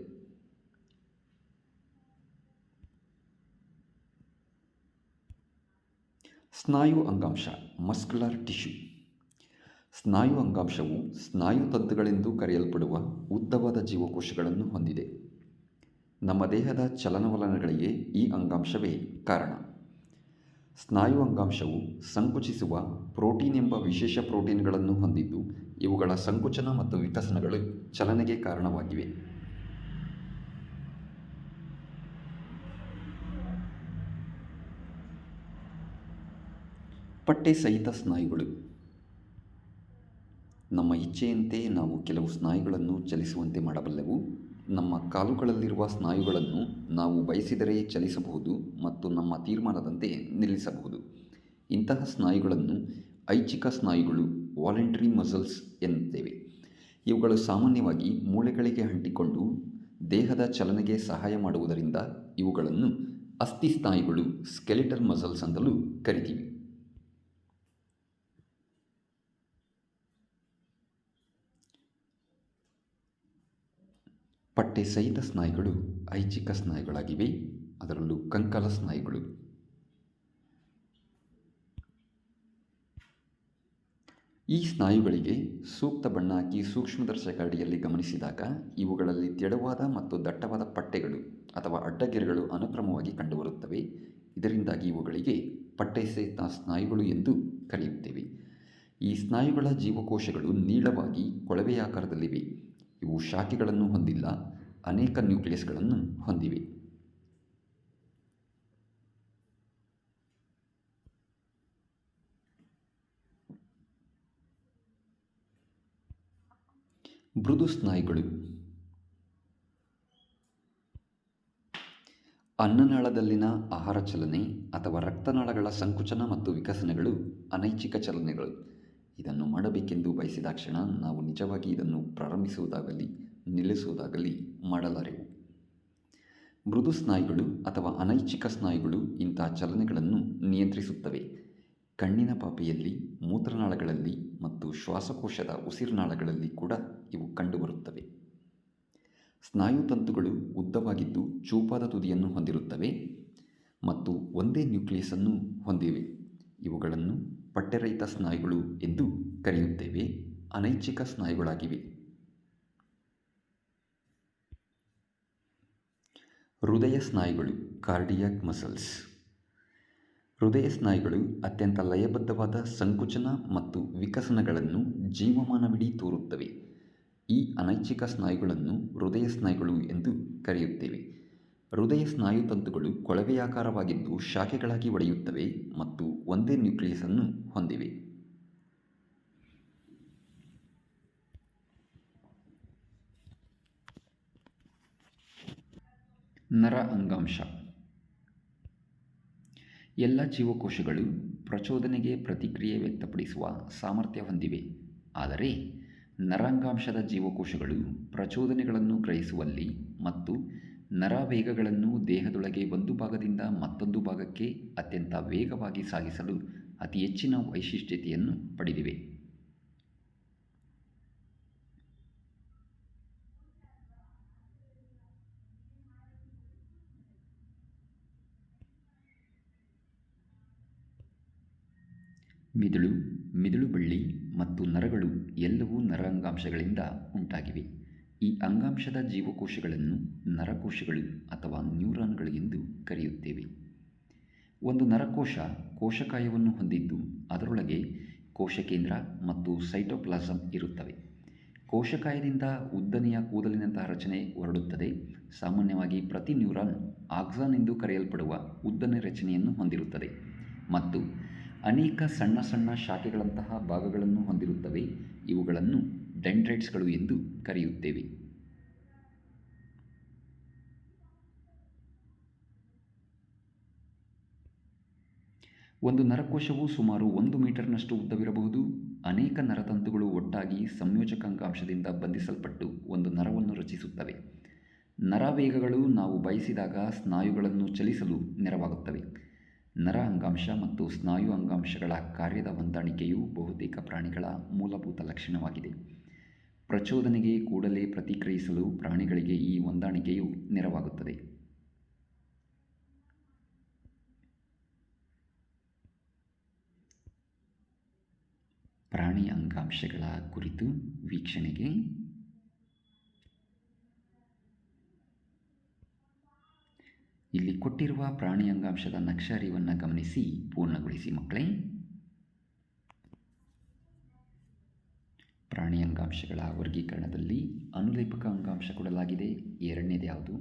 ಸ್ನಾಯು ಅಂಗಾಂಶ, ಮಸ್ಕ್ಯುಲರ್ ಟಿಶ್ಯೂ. ಸ್ನಾಯು ಅಂಗಾಂಶವು ಸ್ನಾಯು ತಂತುಗಳೆಂದು ಕರೆಯಲ್ಪಡುವ ಉದ್ದವಾದ ಜೀವಕೋಶಗಳನ್ನು ಹೊಂದಿದೆ. ನಮ್ಮ ದೇಹದ ಚಲನವಲನಗಳಿಗೆ ಈ ಅಂಗಾಂಶವೇ ಕಾರಣ. ಸ್ನಾಯು ಅಂಗಾಂಶವು ಸಂಕುಚಿಸುವ ಪ್ರೋಟೀನ್ ಎಂಬ ವಿಶೇಷ ಪ್ರೋಟೀನ್ಗಳನ್ನು ಹೊಂದಿದ್ದು, ಇವುಗಳ ಸಂಕುಚನ ಮತ್ತು ವಿಕಸನಗಳು ಚಲನೆಗೆ ಕಾರಣವಾಗಿವೆ. ಪಟ್ಟೆ ಸಹಿತ ಸ್ನಾಯುಗಳು. ನಮ್ಮ ಇಚ್ಛೆಯಂತೆ ನಾವು ಕೆಲವು ಸ್ನಾಯುಗಳನ್ನು ಚಲಿಸುವಂತೆ ಮಾಡಬಲ್ಲೆವು. ನಮ್ಮ ಕಾಲುಗಳಲ್ಲಿರುವ ಸ್ನಾಯುಗಳನ್ನು ನಾವು ಬಯಸಿದರೆ ಚಲಿಸಬಹುದು ಮತ್ತು ನಮ್ಮ ತೀರ್ಮಾನದಂತೆ ನಿಲ್ಲಿಸಬಹುದು. ಇಂತಹ ಸ್ನಾಯುಗಳನ್ನು ಐಚ್ಛಿಕ ಸ್ನಾಯುಗಳು, ವಾಲಂಟರಿ ಮಸಲ್ಸ್ ಎನ್ನುತ್ತೇವೆ. ಇವುಗಳು ಸಾಮಾನ್ಯವಾಗಿ ಮೂಳೆಗಳಿಗೆ ಅಂಟಿಕೊಂಡು ದೇಹದ ಚಲನೆಗೆ ಸಹಾಯ ಮಾಡುವುದರಿಂದ ಇವುಗಳನ್ನು ಅಸ್ಥಿ ಸ್ನಾಯುಗಳು, ಸ್ಕೆಲಿಟಲ್ ಮಸಲ್ಸ್ ಅಂತಲೂ ಕರಿತೀವಿ. ಪಟ್ಟೆ ಸಹಿತ ಸ್ನಾಯುಗಳು ಐಚ್ಛಿಕ ಸ್ನಾಯುಗಳಾಗಿವೆ. ಅದರಲ್ಲೂ ಕಂಕಲ ಸ್ನಾಯುಗಳು. ಈ ಸ್ನಾಯುಗಳಿಗೆ ಸೂಕ್ತ ಬಣ್ಣ ಹಾಕಿ ಸೂಕ್ಷ್ಮದರ್ಶಕ ಅಡಿಯಲ್ಲಿ ಗಮನಿಸಿದಾಗ ಇವುಗಳಲ್ಲಿ ತೆಳುವಾದ ಮತ್ತು ದಟ್ಟವಾದ ಪಟ್ಟೆಗಳು ಅಥವಾ ಅಡ್ಡಗೆರೆಗಳು ಅನುಕ್ರಮವಾಗಿ ಕಂಡುಬರುತ್ತವೆ. ಇದರಿಂದಾಗಿ ಇವುಗಳಿಗೆ ಪಟ್ಟೆ ಸಹಿತ ಸ್ನಾಯುಗಳು ಎಂದು ಕರೆಯುತ್ತೇವೆ. ಈ ಸ್ನಾಯುಗಳ ಜೀವಕೋಶಗಳು ನೀಳವಾಗಿ ಕೊಳವೆಯಾಕಾರದಲ್ಲಿವೆ. ಇವು ಶಾಖೆಗಳನ್ನು ಹೊಂದಿಲ್ಲ, ಅನೇಕ ನ್ಯೂಕ್ಲಿಯಸ್ಗಳನ್ನು ಹೊಂದಿವೆ. ಮೃದು ಸ್ನಾಯುಗಳು. ಅನ್ನನಾಳದಲ್ಲಿನ ಆಹಾರ ಚಲನೆ ಅಥವಾ ರಕ್ತನಾಳಗಳ ಸಂಕುಚನ ಮತ್ತು ವಿಕಸನಗಳು ಅನೈಚ್ಛಿಕ ಚಲನೆಗಳು. ಇದನ್ನು ಮಾಡಬೇಕೆಂದು ಬಯಸಿದಾಕ್ಷಣ ನಾವು ನಿಜವಾಗಿ ಇದನ್ನು ಪ್ರಾರಂಭಿಸುವುದಾಗಲಿ ನಿಲ್ಲಿಸುವುದಾಗಲಿ ಮಾಡಲಾರೆವು. ಮೃದು ಸ್ನಾಯುಗಳು ಅಥವಾ ಅನೈಚ್ಛಿಕ ಸ್ನಾಯುಗಳು ಇಂತಹ ಚಲನೆಗಳನ್ನು ನಿಯಂತ್ರಿಸುತ್ತವೆ. ಕಣ್ಣಿನ ಪಾಪೆಯಲ್ಲಿ, ಮೂತ್ರನಾಳಗಳಲ್ಲಿ ಮತ್ತು ಶ್ವಾಸಕೋಶದ ಉಸಿರುನಾಳಗಳಲ್ಲಿ ಕೂಡ ಇವು ಕಂಡುಬರುತ್ತವೆ. ಸ್ನಾಯು ತಂತುಗಳು ಉದ್ದವಾಗಿದ್ದು ಚೂಪಾದ ತುದಿಯನ್ನು ಹೊಂದಿರುತ್ತವೆ ಮತ್ತು ಒಂದೇ ನ್ಯೂಕ್ಲಿಯಸ್ ಅನ್ನು ಹೊಂದಿವೆ. ಇವುಗಳನ್ನು ಪಟ್ಟೆರಹಿತ ಸ್ನಾಯುಗಳು ಎಂದು ಕರೆಯುತ್ತೇವೆ. ಅನೈಚ್ಛಿಕ ಸ್ನಾಯುಗಳಾಗಿವೆ. ಹೃದಯ ಸ್ನಾಯುಗಳು, ಕಾರ್ಡಿಯಾಕ್ ಮಸಲ್ಸ್. ಹೃದಯ ಸ್ನಾಯುಗಳು ಅತ್ಯಂತ ಲಯಬದ್ಧವಾದ ಸಂಕುಚನ ಮತ್ತು ವಿಕಸನಗಳನ್ನು ಜೀವಮಾನವಿಡೀ ತೋರುತ್ತವೆ. ಈ ಅನೈಚ್ಛಿಕ ಸ್ನಾಯುಗಳನ್ನು ಹೃದಯ ಸ್ನಾಯುಗಳು ಎಂದು ಕರೆಯುತ್ತೇವೆ. ಹೃದಯ ಸ್ನಾಯು ತಂತುಗಳು ಕೊಳವೆಯಾಕಾರವಾಗಿದ್ದು ಶಾಖೆಗಳಾಗಿ ಒಡೆಯುತ್ತವೆ ಮತ್ತು ಒಂದೇ ನ್ಯೂಕ್ಲಿಯಸ್ ಅನ್ನು ಹೊಂದಿವೆ. ನರ ಅಂಗಾಂಶ. ಎಲ್ಲ ಜೀವಕೋಶಗಳು ಪ್ರಚೋದನೆಗೆ ಪ್ರತಿಕ್ರಿಯೆ ವ್ಯಕ್ತಪಡಿಸುವ ಸಾಮರ್ಥ್ಯ ಹೊಂದಿವೆ. ಆದರೆ ನರಾಂಗಾಂಶದ ಜೀವಕೋಶಗಳು ಪ್ರಚೋದನೆಗಳನ್ನು ಗ್ರಹಿಸುವಲ್ಲಿ ಮತ್ತು ನರವೇಗಗಳನ್ನು ದೇಹದೊಳಗೆ ಒಂದು ಭಾಗದಿಂದ ಮತ್ತೊಂದು ಭಾಗಕ್ಕೆ ಅತ್ಯಂತ ವೇಗವಾಗಿ ಸಾಗಿಸಲು ಅತಿ ಹೆಚ್ಚಿನ ವೈಶಿಷ್ಟ್ಯತೆಯನ್ನು ಪಡೆದಿವೆ. ಮಿದುಳು, ಮಿದುಳು ಬಳ್ಳಿ ಮತ್ತು ನರಗಳು ಎಲ್ಲವೂ ನರಾಂಗಾಂಶಗಳಿಂದ ಉಂಟಾಗಿವೆ. ಈ ಅಂಗಾಂಶದ ಜೀವಕೋಶಗಳನ್ನು ನರಕೋಶಗಳು ಅಥವಾ ನ್ಯೂರಾನ್ಗಳು ಎಂದು ಕರೆಯುತ್ತೇವೆ. ಒಂದು ನರಕೋಶ ಕೋಶಕಾಯವನ್ನು ಹೊಂದಿದ್ದು ಅದರೊಳಗೆ ಕೋಶಕೇಂದ್ರ ಮತ್ತು ಸೈಟೋಪ್ಲಾಸಂ ಇರುತ್ತವೆ. ಕೋಶಕಾಯದಿಂದ ಉದ್ದನೆಯ ಕೂದಲಿನಂತಹ ರಚನೆ ಹೊರಡುತ್ತದೆ. ಸಾಮಾನ್ಯವಾಗಿ ಪ್ರತಿ ನ್ಯೂರಾನ್ ಆಕ್ಸಾನ್ ಎಂದು ಕರೆಯಲ್ಪಡುವ ಉದ್ದನೆ ರಚನೆಯನ್ನು ಹೊಂದಿರುತ್ತದೆ ಮತ್ತು ಅನೇಕ ಸಣ್ಣ ಸಣ್ಣ ಶಾಖೆಗಳಂತಹ ಭಾಗಗಳನ್ನು ಹೊಂದಿರುತ್ತವೆ. ಇವುಗಳನ್ನು ಡೆಂಡ್ರೈಟ್ಸ್ಗಳು ಎಂದು ಕರೆಯುತ್ತೇವೆ. ಒಂದು ನರಕೋಶವು ಸುಮಾರು 1 ಮೀಟರ್ನಷ್ಟು ಉದ್ದವಿರಬಹುದು. ಅನೇಕ ನರತಂತುಗಳು ಒಟ್ಟಾಗಿ ಸಂಯೋಜಕಾಂಗಾಂಶದಿಂದ ಬಂಧಿಸಲ್ಪಟ್ಟು ಒಂದು ನರವನ್ನು ರಚಿಸುತ್ತವೆ. ನರವೇಗಗಳು ನಾವು ಬಯಸಿದಾಗ ಸ್ನಾಯುಗಳನ್ನು ಚಲಿಸಲು ನೆರವಾಗುತ್ತವೆ. ನರ ಅಂಗಾಂಶ ಮತ್ತು ಸ್ನಾಯು ಅಂಗಾಂಶಗಳ ಕಾರ್ಯದ ಹೊಂದಾಣಿಕೆಯು ಬಹುತೇಕ ಪ್ರಾಣಿಗಳ ಮೂಲಭೂತ ಲಕ್ಷಣವಾಗಿದೆ. ಪ್ರಚೋದನೆಗೆ ಕೂಡಲೇ ಪ್ರತಿಕ್ರಿಯಿಸಲು ಪ್ರಾಣಿಗಳಿಗೆ ಈ ಹೊಂದಾಣಿಕೆಯು ನೆರವಾಗುತ್ತದೆ. ಪ್ರಾಣಿ ಅಂಗಾಂಶಗಳ ಕುರಿತು ವೀಕ್ಷಣೆಗೆ ಇಲ್ಲಿ ಕೊಟ್ಟಿರುವ ಪ್ರಾಣಿ ಅಂಗಾಂಶದ ನಕ್ಷಾರಿವನ್ನು ಗಮನಿಸಿ ಪೂರ್ಣಗೊಳಿಸಿ ಮಕ್ಕಳೇ. ಪ್ರಾಣಿ ಅಂಗಾಂಶಗಳ ವರ್ಗೀಕರಣದಲ್ಲಿ ಅನುಲೇಪಕ ಅಂಗಾಂಶ ಕೊಡಲಾಗಿದೆ. ಎರಡನೇದು ಯಾವುದು?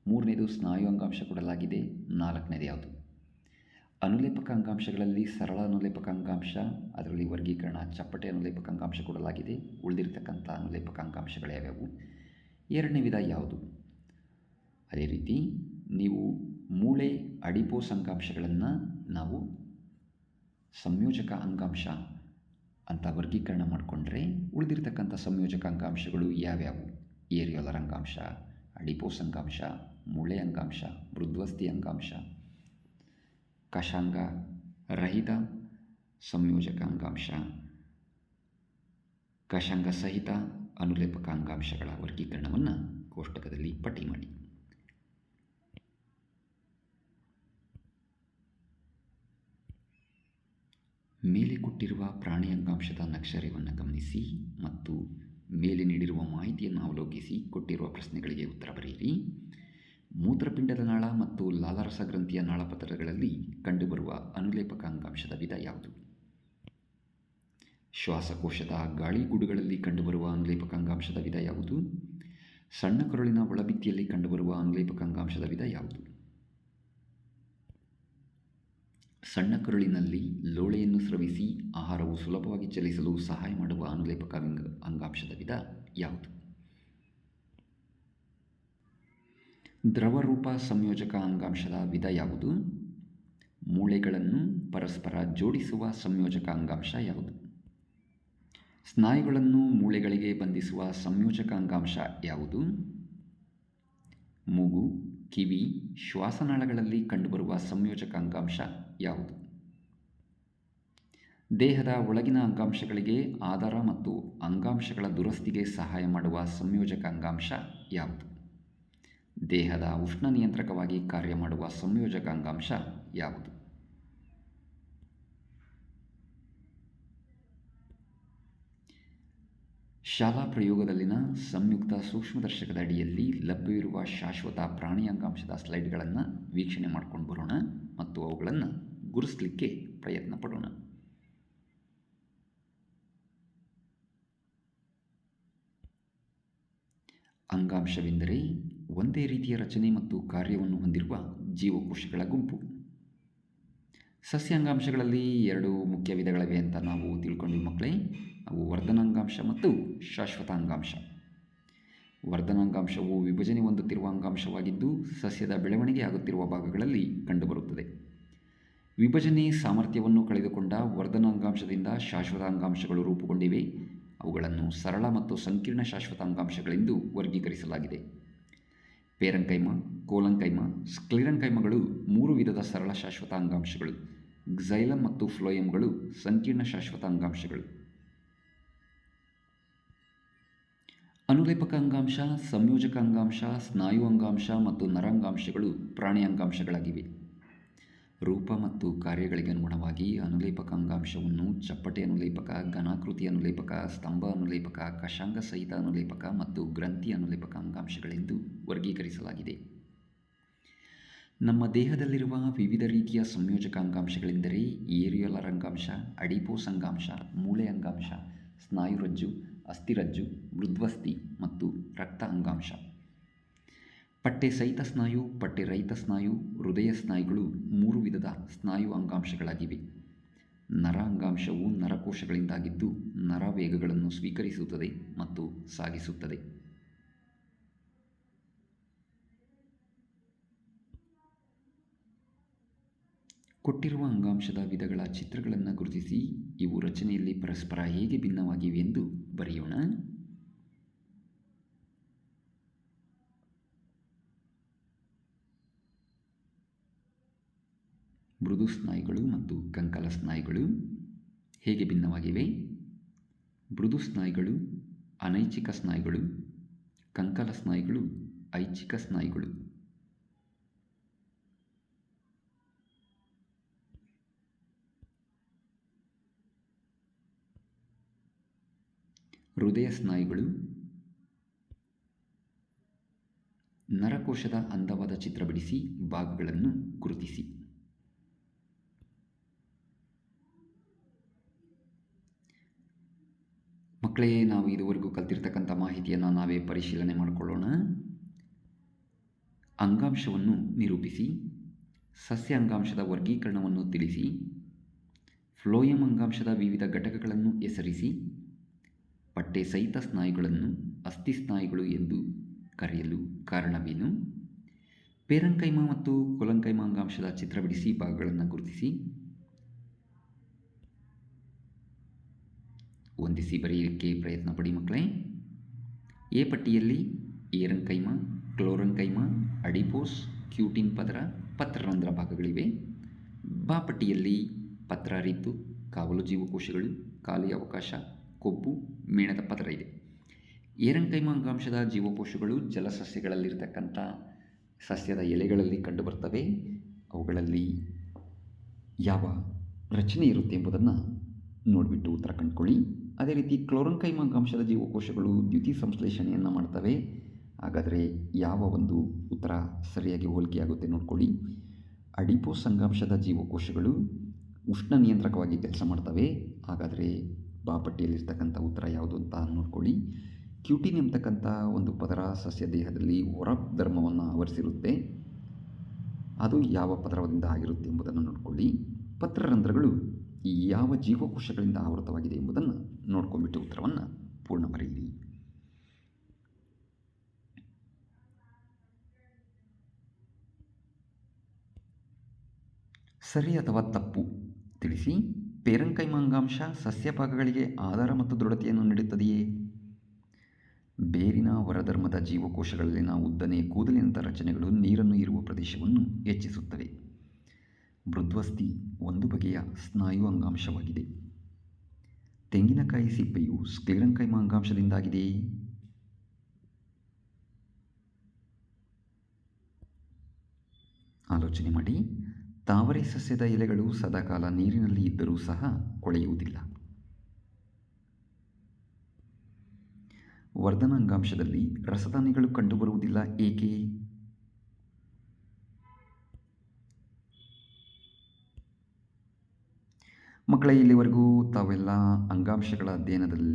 ಮೂರನೇದು ಸ್ನಾಯು ಅಂಗಾಂಶ ಕೊಡಲಾಗಿದೆ. ನಾಲ್ಕನೇದು ಯಾವುದು? ಅನುಲೇಪಕ ಅಂಗಾಂಶಗಳಲ್ಲಿ ಸರಳ ಅನುಲೇಪಕ ಅಂಗಾಂಶ, ಅದರಲ್ಲಿ ವರ್ಗೀಕರಣ ಚಪ್ಪಟೆ ಅನುಲೇಪಕ ಅಂಗಾಂಶ ಕೊಡಲಾಗಿದೆ. ಉಳಿದಿರತಕ್ಕಂಥ ಅನುಲೇಪಕ ಅಂಗಾಂಶಗಳು ಯಾವ್ಯಾವು? ಎರಡನೇ ವಿಧ ಯಾವುದು? ಅದೇ ರೀತಿ ನೀವು ಮೂಳೆ ಅಡಿಪೋಸ್ ಅಂಗಾಂಶಗಳನ್ನು ನಾವು ಸಂಯೋಜಕ ಅಂಗಾಂಶ ಅಂತ ವರ್ಗೀಕರಣ ಮಾಡಿಕೊಂಡ್ರೆ ಉಳಿದಿರತಕ್ಕಂಥ ಸಂಯೋಜಕ ಅಂಗಾಂಶಗಳು ಯಾವ್ಯಾವು? ಏರಿಯೋಲರ್ ಅಂಗಾಂಶ, ಅಡಿಪೋಸ್ ಅಂಗಾಂಶ, ಮೂಳೆ ಅಂಗಾಂಶ, ಮೃದ್ವಸ್ಥಿ ಅಂಗಾಂಶ, ಕಷಾಂಗ ರಹಿತ ಸಂಯೋಜಕ ಅಂಗಾಂಶ, ಕಷಾಂಗ ಸಹಿತ ಅನುಲೇಪಕ ಅಂಗಾಂಶಗಳ ವರ್ಗೀಕರಣವನ್ನು ಕೋಷ್ಟಕದಲ್ಲಿ ಪಟ್ಟಿ ಮಾಡಿ. ಮೇಲೆ ಕೊಟ್ಟಿರುವ ಪ್ರಾಣಿ ಅಂಗಾಂಶದ ನಕ್ಷರ್ಯವನ್ನು ಗಮನಿಸಿ ಮತ್ತು ಮೇಲೆ ನೀಡಿರುವ ಮಾಹಿತಿಯನ್ನು ಅವಲೋಕಿಸಿ ಕೊಟ್ಟಿರುವ ಪ್ರಶ್ನೆಗಳಿಗೆ ಉತ್ತರ ಬರೆಯಿರಿ. ಮೂತ್ರಪಿಂಡದ ನಾಳ ಮತ್ತು ಲಾಲಾರಸ ಗ್ರಂಥಿಯ ನಾಳಪತ್ರಗಳಲ್ಲಿ ಕಂಡುಬರುವ ಅನುಲೇಪಕ ಅಂಗಾಂಶದ ವಿಧ ಯಾವುದು? ಶ್ವಾಸಕೋಶದ ಗಾಳಿಗೂಡುಗಳಲ್ಲಿ ಕಂಡುಬರುವ ಅನುಲೇಪಕ ಅಂಗಾಂಶದ ವಿಧ ಯಾವುದು? ಸಣ್ಣ ಕರುಳಿನ ಒಳಭಿತ್ತಿಯಲ್ಲಿ ಕಂಡುಬರುವ ಅನುಲೇಪಕ ಅಂಗಾಂಶದ ವಿಧ ಯಾವುದು? ಸಣ್ಣ ಕರುಳಿನಲ್ಲಿ ಲೋಳೆಯನ್ನು ಸ್ರವಿಸಿ ಆಹಾರವು ಸುಲಭವಾಗಿ ಚಲಿಸಲು ಸಹಾಯ ಮಾಡುವ ಅನುಲೇಪಕ ಅಂಗಾಂಶದ ವಿಧ ಯಾವುದು? ದ್ರವರೂಪ ಸಂಯೋಜಕ ಅಂಗಾಂಶದ ವಿಧ ಯಾವುದು? ಮೂಳೆಗಳನ್ನು ಪರಸ್ಪರ ಜೋಡಿಸುವ ಸಂಯೋಜಕ ಅಂಗಾಂಶ ಯಾವುದು? ಸ್ನಾಯುಗಳನ್ನು ಮೂಳೆಗಳಿಗೆ ಬಂಧಿಸುವ ಸಂಯೋಜಕ ಅಂಗಾಂಶ ಯಾವುದು? ಮೂಗು, ಕಿವಿ, ಶ್ವಾಸನಾಳಗಳಲ್ಲಿ ಕಂಡುಬರುವ ಸಂಯೋಜಕ ಅಂಗಾಂಶ ಯಾವುದು? ದೇಹದ ಒಳಗಿನ ಅಂಗಾಂಶಗಳಿಗೆ ಆಧಾರ ಮತ್ತು ಅಂಗಾಂಶಗಳ ದುರಸ್ತಿಗೆ ಸಹಾಯ ಮಾಡುವ ಸಂಯೋಜಕ ಅಂಗಾಂಶ ಯಾವುದು? ದೇಹದ ಉಷ್ಣ ನಿಯಂತ್ರಕವಾಗಿ ಕಾರ್ಯ ಮಾಡುವ ಸಂಯೋಜಕ ಅಂಗಾಂಶ ಯಾವುದು? ಶಾಲಾ ಪ್ರಯೋಗದಲ್ಲಿನ ಸಂಯುಕ್ತ ಸೂಕ್ಷ್ಮದರ್ಶಕದ ಅಡಿಯಲ್ಲಿ ಲಭ್ಯವಿರುವ ಶಾಶ್ವತ ಪ್ರಾಣಿ ಅಂಗಾಂಶದ ಸ್ಲೈಡ್ಗಳನ್ನು ವೀಕ್ಷಣೆ ಮಾಡ್ಕೊಂಡು ಬರೋಣ ಮತ್ತು ಅವುಗಳನ್ನು ಗುರುತಿಸಲಿಕ್ಕೆ ಪ್ರಯತ್ನ ಪಡೋಣ. ಅಂಗಾಂಶವೆಂದರೆ ಒಂದೇ ರೀತಿಯ ರಚನೆ ಮತ್ತು ಕಾರ್ಯವನ್ನು ಹೊಂದಿರುವ ಜೀವಕೋಶಗಳ ಗುಂಪು. ಸಸ್ಯಾಂಗಾಂಶಗಳಲ್ಲಿ 2 ಮುಖ್ಯ ವಿಧಗಳಿವೆ ಅಂತ ನಾವು ತಿಳ್ಕೊಂಡ್ವಿ ಮಕ್ಕಳೇ. ಅವು ವರ್ಧನಾಂಗಾಂಶ ಮತ್ತು ಶಾಶ್ವತ ಅಂಗಾಂಶ. ವರ್ಧನಾಂಗಾಂಶವು ವಿಭಜನೆ ಹೊಂದುತ್ತಿರುವ ಅಂಗಾಂಶವಾಗಿದ್ದು ಸಸ್ಯದ ಬೆಳವಣಿಗೆ ಆಗುತ್ತಿರುವ ಭಾಗಗಳಲ್ಲಿ ಕಂಡುಬರುತ್ತದೆ. ವಿಭಜನೆ ಸಾಮರ್ಥ್ಯವನ್ನು ಕಳೆದುಕೊಂಡ ವರ್ಧನಾಂಗಾಂಶದಿಂದ ಶಾಶ್ವತ ಅಂಗಾಂಶಗಳು ರೂಪುಗೊಂಡಿವೆ. ಅವುಗಳನ್ನು ಸರಳ ಮತ್ತು ಸಂಕೀರ್ಣ ಶಾಶ್ವತ ಅಂಗಾಂಶಗಳೆಂದು ವರ್ಗೀಕರಿಸಲಾಗಿದೆ. ಪೇರಂಕೈಮ, ಕೋಲಂಕೈಮ, ಸ್ಕ್ಲಿರಂಕೈಮಗಳು 3 ವಿಧದ ಸರಳ ಶಾಶ್ವತ ಅಂಗಾಂಶಗಳು. ಕ್ಸೈಲಮ್ ಮತ್ತು ಫ್ಲೋಯಮ್ಗಳು ಸಂಕೀರ್ಣ ಶಾಶ್ವತ ಅಂಗಾಂಶಗಳು. ಅನುಲೇಪಕ ಅಂಗಾಂಶ, ಸಂಯೋಜಕ ಅಂಗಾಂಶ, ಸ್ನಾಯು ಅಂಗಾಂಶ ಮತ್ತು ನರಾಂಗಾಂಶಗಳು ಪ್ರಾಣಿ ಅಂಗಾಂಶಗಳಾಗಿವೆ. ರೂಪ ಮತ್ತು ಕಾರ್ಯಗಳಿಗೆ ಅನುಗುಣವಾಗಿ ಅನುಲೇಪಕ ಅಂಗಾಂಶವನ್ನು ಚಪ್ಪಟೆ ಅನುಲೇಪಕ, ಘನಾಕೃತಿ ಅನುಲೇಪಕ, ಸ್ತಂಭ ಅನುಲೇಪಕ, ಕಷಾಂಗ ಸಹಿತ ಅನುಲೇಪಕ ಮತ್ತು ಗ್ರಂಥಿ ಅನುಲೇಪಕ ಅಂಗಾಂಶಗಳೆಂದು ವರ್ಗೀಕರಿಸಲಾಗಿದೆ. ನಮ್ಮ ದೇಹದಲ್ಲಿರುವ ವಿವಿಧ ರೀತಿಯ ಸಂಯೋಜಕ ಅಂಗಾಂಶಗಳೆಂದರೆ ಏರಿಯೋಲರ್ ಅಂಗಾಂಶ, ಅಡಿಪೋಸ್ ಅಂಗಾಂಶ, ಮೂಳೆ ಅಂಗಾಂಶ, ಸ್ನಾಯುರಜ್ಜು, ಅಸ್ಥಿರಜ್ಜು, ಮೃದ್ವಸ್ಥಿ ಮತ್ತು ರಕ್ತ ಅಂಗಾಂಶ. ಪಟ್ಟೆ ಸಹಿತ ಸ್ನಾಯು, ಪಟ್ಟೆ ರಹಿತ ಸ್ನಾಯು, ಹೃದಯ ಸ್ನಾಯುಗಳು 3 ವಿಧದ ಸ್ನಾಯು ಅಂಗಾಂಶಗಳಾಗಿವೆ. ನರ ಅಂಗಾಂಶವು ನರಕೋಶಗಳಿಂದಾಗಿದ್ದು ನರ ವೇಗಗಳನ್ನು ಸ್ವೀಕರಿಸುತ್ತದೆ ಮತ್ತು ಸಾಗಿಸುತ್ತದೆ. ಕೊಟ್ಟಿರುವ ಅಂಗಾಂಶದ ವಿಧಗಳ ಚಿತ್ರಗಳನ್ನು ಗುರುತಿಸಿ ಇವು ರಚನೆಯಲ್ಲಿ ಪರಸ್ಪರ ಹೇಗೆ ಭಿನ್ನವಾಗಿವೆ ಎಂದು ಬರೆಯೋಣ. ಮೃದು ಸ್ನಾಯುಗಳು ಮತ್ತು ಕಂಕಲ ಸ್ನಾಯುಗಳು ಹೇಗೆ ಭಿನ್ನವಾಗಿವೆ? ಮೃದು ಸ್ನಾಯುಗಳು ಅನೈಚ್ಛಿಕ ಸ್ನಾಯುಗಳು, ಕಂಕಲ ಸ್ನಾಯುಗಳು ಐಚ್ಛಿಕ ಸ್ನಾಯುಗಳು. ಹೃದಯ ಸ್ನಾಯುಗಳು ನರಕೋಶದ ಅಂದವಾದ ಚಿತ್ರ ಬಿಡಿಸಿ ಭಾಗಗಳನ್ನು ಗುರುತಿಸಿ. ಮಕ್ಕಳೇ, ನಾವು ಇದುವರೆಗೂ ಕಲ್ತಿರ್ತಕ್ಕಂಥ ಮಾಹಿತಿಯನ್ನು ನಾವೇ ಪರಿಶೀಲನೆ ಮಾಡಿಕೊಳ್ಳೋಣ. ಅಂಗಾಂಶವನ್ನು ನಿರೂಪಿಸಿ, ಸಸ್ಯ ಅಂಗಾಂಶದ ವರ್ಗೀಕರಣವನ್ನು ತಿಳಿಸಿ, ಫ್ಲೋಯಂ ಅಂಗಾಂಶದ ವಿವಿಧ ಘಟಕಗಳನ್ನು ಹೆಸರಿಸಿ, ಪಟ್ಟೆ ಸಹಿತ ಸ್ನಾಯುಗಳನ್ನು ಅಸ್ಥಿ ಸ್ನಾಯುಗಳು ಎಂದು ಕರೆಯಲು ಕಾರಣವೇನು, ಪೇರಂಕೈಮ ಮತ್ತು ಕೊಲಂಕೈಮ ಅಂಗಾಂಶದ ಚಿತ್ರ ಬಿಡಿಸಿ ಭಾಗಗಳನ್ನು ಗುರುತಿಸಿ. ಹೊಂದಿಸಿ ಬರೆಯಲಿಕ್ಕೆ ಪ್ರಯತ್ನ ಪಡಿ ಮಕ್ಕಳೇ. ಎ ಪಟ್ಟಿಯಲ್ಲಿ ಏರಂಕೈಮ, ಕ್ಲೋರಂಕೈಮ, ಅಡಿಪೋಸ್, ಕ್ಯೂಟಿನ್ ಪದರ, ಪತ್ರರಂಧ್ರ ಭಾಗಗಳಿವೆ. ಬ ಪಟ್ಟಿಯಲ್ಲಿ ಪತ್ರಹರಿತು, ಕಾವಲು ಜೀವಕೋಶಗಳು, ಖಾಲಿ ಅವಕಾಶ, ಕೊಬ್ಬು, ಮೇಣದ ಪದರ ಇದೆ. ಏರಂಕೈಮ ಅಂಗಾಂಶದ ಜೀವಕೋಶಗಳು ಜಲಸಸ್ಯಗಳಲ್ಲಿರ್ತಕ್ಕಂಥ ಸಸ್ಯದ ಎಲೆಗಳಲ್ಲಿ ಕಂಡುಬರ್ತವೆ. ಅವುಗಳಲ್ಲಿ ಯಾವ ರಚನೆ ಇರುತ್ತೆ ಎಂಬುದನ್ನು ನೋಡಿಬಿಟ್ಟು ಉತ್ತರ ಕಂಡುಕೊಳ್ಳಿ. ಅದೇ ರೀತಿ ಕ್ಲೋರಂಕೈಮ ಅಂಗಾಂಶದ ಜೀವಕೋಶಗಳು ದ್ಯುತಿ ಸಂಶ್ಲೇಷಣೆಯನ್ನು ಮಾಡ್ತವೆ. ಹಾಗಾದರೆ ಯಾವ ಒಂದು ಉತ್ತರ ಸರಿಯಾಗಿ ಹೋಲಿಕೆಯಾಗುತ್ತೆ ನೋಡ್ಕೊಳ್ಳಿ. ಅಡಿಪೋಸ್ ಅಂಗಾಂಶದ ಜೀವಕೋಶಗಳು ಉಷ್ಣ ನಿಯಂತ್ರಕವಾಗಿ ಕೆಲಸ ಮಾಡ್ತವೆ. ಹಾಗಾದರೆ ಬಾಪಟ್ಟಿಯಲ್ಲಿರ್ತಕ್ಕಂಥ ಉತ್ತರ ಯಾವುದು ಅಂತ ನೋಡ್ಕೊಳ್ಳಿ. ಕ್ಯೂಟಿನ್ ಎಂಬತಕ್ಕಂಥ ಒಂದು ಪದರ ಸಸ್ಯ ದೇಹದಲ್ಲಿ ಹೊರ ಧರ್ಮವನ್ನು ಆವರಿಸಿರುತ್ತೆ. ಅದು ಯಾವ ಪದರದಿಂದ ಆಗಿರುತ್ತೆ ಎಂಬುದನ್ನು ನೋಡ್ಕೊಳ್ಳಿ. ಪತ್ರರಂಧ್ರಗಳು ಯಾವ ಜೀವಕೋಶಗಳಿಂದ ಆವೃತವಾಗಿದೆ ಎಂಬುದನ್ನು ನೋಡ್ಕೊಂಡ್ಬಿಟ್ಟು ಉತ್ತರವನ್ನು ಪೂರ್ಣ ಬರೆಯಿರಿ. ಸರಿ ಅಥವಾ ತಪ್ಪು ತಿಳಿಸಿ. ಪೇರಂಕೈಮ ಅಂಗಾಂಶ ಸಸ್ಯ ಭಾಗಗಳಿಗೆ ಆಧಾರ ಮತ್ತು ದೃಢತೆಯನ್ನು ನೀಡುತ್ತದೆಯೇ? ಬೇರಿನ ಹೊರಧರ್ಮದ ಜೀವಕೋಶಗಳಲ್ಲಿನ ಉದ್ದನೆಯ ಕೂದಲಿನಂಥ ರಚನೆಗಳು ನೀರನ್ನು ಹೀರುವ ಪ್ರದೇಶವನ್ನು ಹೆಚ್ಚಿಸುತ್ತವೆ. ಮೃದ್ವಸ್ಥಿ ಒಂದು ಬಗೆಯ ಸ್ನಾಯು ಅಂಗಾಂಶವಾಗಿದೆ. ತೆಂಗಿನಕಾಯಿ ಸಿಪ್ಪೆಯು ಸ್ಕ್ಲೆರಂಕೈಮ ಅಂಗಾಂಶದಿಂದಾಗಿದೆ. ಆಲೋಚನೆ ಮಾಡಿ. ತಾವರೆ ಸಸ್ಯದ ಎಲೆಗಳು ಸದಾಕಾಲ ನೀರಿನಲ್ಲಿ ಇದ್ದರೂ ಸಹ ಕೊಳೆಯುವುದಿಲ್ಲ. ವರ್ಧನ ಅಂಗಾಂಶದಲ್ಲಿ ರಸದಾನಿಗಳು ಕಂಡುಬರುವುದಿಲ್ಲ ಏಕೆ? ಮಕ್ಕಳೇ, ಇಲ್ಲಿವರೆಗೂ ತಾವೆಲ್ಲ ಅಂಗಾಂಶಗಳ ಅಧ್ಯಯನದಲ್ಲಿ